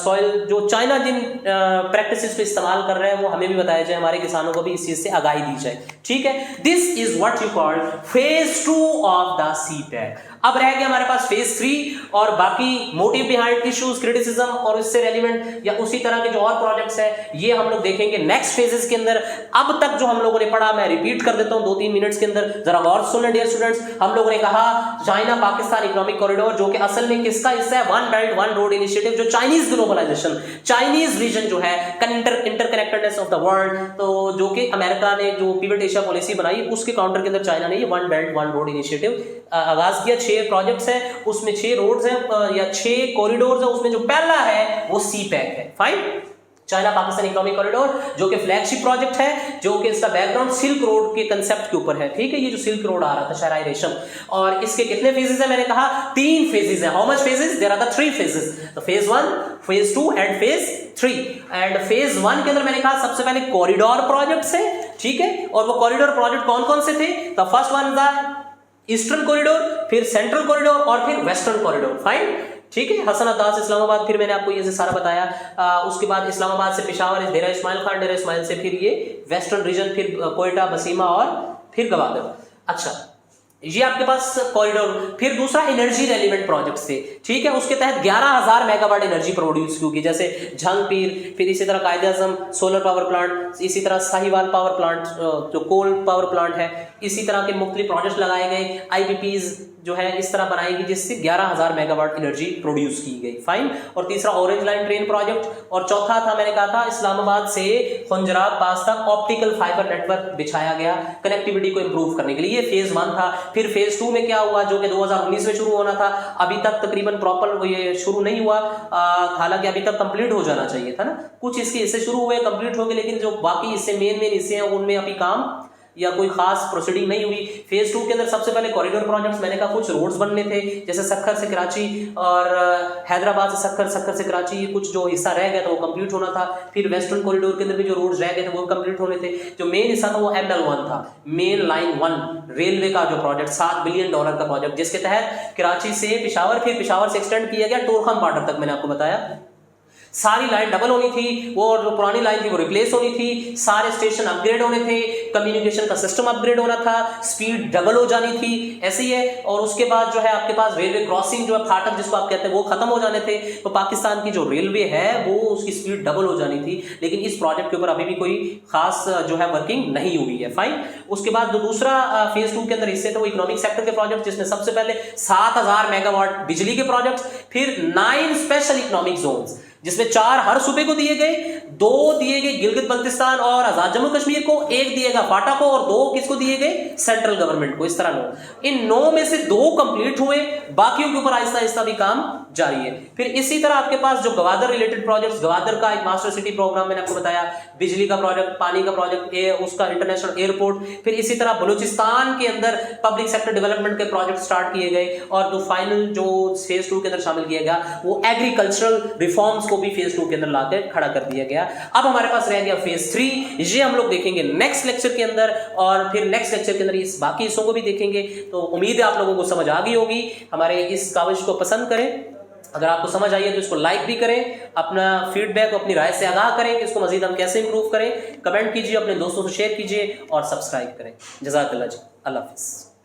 सॉइल जो चाइना जिन प्रैक्टिसेस को इस्तेमाल कर रहे हैं वो हमें भी बताया जाए, हमारे किसानों को भी इस चीज से आगाही दी जाए, ठीक है। This is what you call phase 2 of the CPEC। अब रह गया हमारे पास फेज 3 और बाकी मोटिव बिहाइंड इश्यूज, क्रिटिसिज्म और इससे रेलिवेंट या उसी तरह के जो और प्रोजेक्ट्स हैं ये हम लोग देखेंगे नेक्स्ट फेजेस के अंदर। अब तक जो हम लोगों ने पढ़ा मैं रिपीट कर देता हूं 2-3 मिनट्स के अंदर, जरा गौर सुनना डियर स्टूडेंट्स। हम लोगों ने कहा चाइना पाकिस्तान इकोनॉमिक कॉरिडोर जो कि असल में किसका हिस्सा है? One belt one road initiative, जो चाइनीज ग्लोबलाइजेशन, चाइनीज रीजन जो है इंटरकनेक्टेडनेस ऑफ द वर्ल्ड, तो जो कि अमेरिका ने जो पिवट एशिया पॉलिसी बनाई उसके काउंटर के अंदर चाइना ने ये one belt one road initiative आगाज किया। 6 प्रोजेक्ट्स हैं, उसमें 6 रोड्स हैं या 6 कॉरिडोर्स हैं, उसमें जो पहला है वो CPEC है। Fine, China Pakistan economic corridor जो कि फ्लैगशिप प्रोजेक्ट है, जो कि इसका बैकग्राउंड सिल्क रोड के कंसेप्ट के ऊपर है, ठीक है। ये जो सिल्क रोड आ रहा था शहराई रेशम, और इसके कितने फेजेस है? मैंने कहा 3 फेजेस है। How much phases? There are the 3 phases, तो phase 1, phase 2 and phase 3। And phase 1 के अंदर मैंने कहा सबसे पहले कॉरिडोर प्रोजेक्ट्स है, ठीक है। और वो कॉरिडोर प्रोजेक्ट कौन कौन से थे? द फर्स्ट वन था ईस्टर्न कॉरिडोर, फिर सेंट्रल कॉरिडोर और फिर वेस्टर्न कॉरिडोर। फाइन, ठीक है। हसन अब्बास इस्लामाबाद, फिर मैंने आपको ये सारा बताया। उसके बाद इस्लामाबाद से पेशावर, डेरा इस्माइल खान, डेरा इस्माइल से फिर ये वेस्टर्न रीजन, फिर कोयटा, बसीमा और फिर गवादर। अच्छा, ये आपके पास कॉरिडोर। फिर दूसरा एनर्जी रेलिवेंट प्रोजेक्ट्स थे, ठीक है। उसके तहत 11000 मेगावाट एनर्जी प्रोड्यूस होगी, जैसे झंग पीर, फिर इसी तरह कायदे आजम सोलर पावर प्लांट, इसी तरह साहिवाल पावर प्लांट जो कोल पावर प्लांट है, इसी तरह के मुख्तलिफ प्रोजेक्ट्स लगाए गए। IPPs जो है इस तरह बनाएगी जिससे 11000 मेगावाट एनर्जी प्रोड्यूस की गई। फाइन। और तीसरा ऑरेंज लाइन ट्रेन प्रोजेक्ट, और चौथा था मैंने कहा था इस्लामाबाद से खुंजरात पास तक ऑप्टिकल फाइबर नेटवर्क बिछाया गया कनेक्टिविटी को इंप्रूव करने के लिए। ये फेज 1 था। फिर फेज 2 में क्या हुआ, जो कि 2019 में शुरू होना था, अभी तक तकरीबन प्रॉपर ये शुरू नहीं हुआ, हालांकि अभी तक कंप्लीट हो जाना चाहिए था ना। कुछ इसके हिस्से शुरू हुए, कंप्लीट हो गए, लेकिन जो बाकी हिस्से मेन हिस्से हैं उनमें अभी काम या कोई खास प्रोसीडिंग नहीं हुई। फेज 2 के अंदर सबसे पहले कॉरिडोर प्रोजेक्ट्स, मैंने कहा कुछ रोड्स बनने थे, जैसे सक्खर से कराची और हैदराबाद से सक्खर, सक्खर से कराची, ये कुछ जो हिस्सा रह गया था वो कंप्लीट होना था। फिर वेस्टर्न कॉरिडोर के अंदर भी जो रोड्स रह गए थे वो कंप्लीट होने थे। जो मेन हिस्सा था वो ML1 था, मेन लाइन 1 रेलवे का जो प्रोजेक्ट, $7 बिलियन का प्रोजेक्ट, जिसके तहत कराची से पेशावर, फिर पेशावर से एक्सटेंड किया गया टोरखम बॉर्डर तक। मैंने आपको बताया सारी लाइन डबल होनी थी, वो जो पुरानी लाइन थी वो रिप्लेस होनी थी, सारे स्टेशन अपग्रेड होने थे, कम्युनिकेशन का सिस्टम अपग्रेड होना था, स्पीड डबल हो जानी थी, ऐसे ही है। और उसके बाद जो है आपके पास रेलवे क्रॉसिंग जो है, फाटक जिसको आप कहते हैं, वो खत्म हो जाने थे। तो पाकिस्तान की जो रेलवे है वो उसकी स्पीड डबल हो जानी थी, लेकिन इस प्रोजेक्ट के ऊपर अभी भी कोई खास जो है वर्किंग नहीं हुई है। फाइन। उसके बाद जो दूसरा फेज 2 के अंदर हिस्से थे वो इकोनॉमिक सेक्टर के प्रोजेक्ट, जिसमें सबसे पहले 7000 मेगावाट बिजली के प्रोजेक्ट, फिर 9 स्पेशल इकोनॉमिक जोन्स, जिसमें 4 हर सूबे को दिए गए, 2 दिए गए गिलगित बल्तिस्तान और आजाद जम्मू कश्मीर को, 1 दिएगा फाटा को और 2 किसको दिए गए, सेंट्रल गवर्नमेंट को। इस तरह 9, इन 9 में से 2 कंप्लीट हुए, बाकियों के ऊपर आहिस्ता आहिस्ता भी काम जारी है। फिर इसी तरह आपके पास जो गवादर रिलेटेड प्रोजेक्ट्स, गवादर का एक मास्टर सिटी प्रोग्राम मैंने आपको बताया, बिजली का प्रोजेक्ट, पानी का प्रोजेक्ट, उसका इंटरनेशनल एयरपोर्ट, फिर इसी तरह बलूचिस्तान के अंदर पब्लिक सेक्टर डेवलपमेंट के प्रोजेक्ट स्टार्ट किए गए, और जो फाइनल जो फेज 2 के अंदर शामिल किया गया वो एग्रीकल्चरल रिफॉर्म्स को भी फेज 2 के अंदर लाकर खड़ा कर दिया गया। अब हमारे पास रह गया फेज 3, ये हम लोग देखेंगे नेक्स्ट लेक्चर के अंदर, और फिर नेक्स्ट लेक्चर के अंदर इस बाकी हिस्सों को भी देखेंगे। तो उम्मीद है आप लोगों को समझ आ गई होगी। हमारे इस काविश को पसंद करें, अगर आपको समझ आई है तो इसको लाइक भी करें, अपना फीडबैक अपनी राय से आगाह करें कि इसको मजीद हम कैसे इंप्रूव करें, कमेंट कीजिए, अपने दोस्तों से शेयर कीजिए और सब्सक्राइब करें। जज़ाकल्लाह जी, अल्लाह हाफिज़।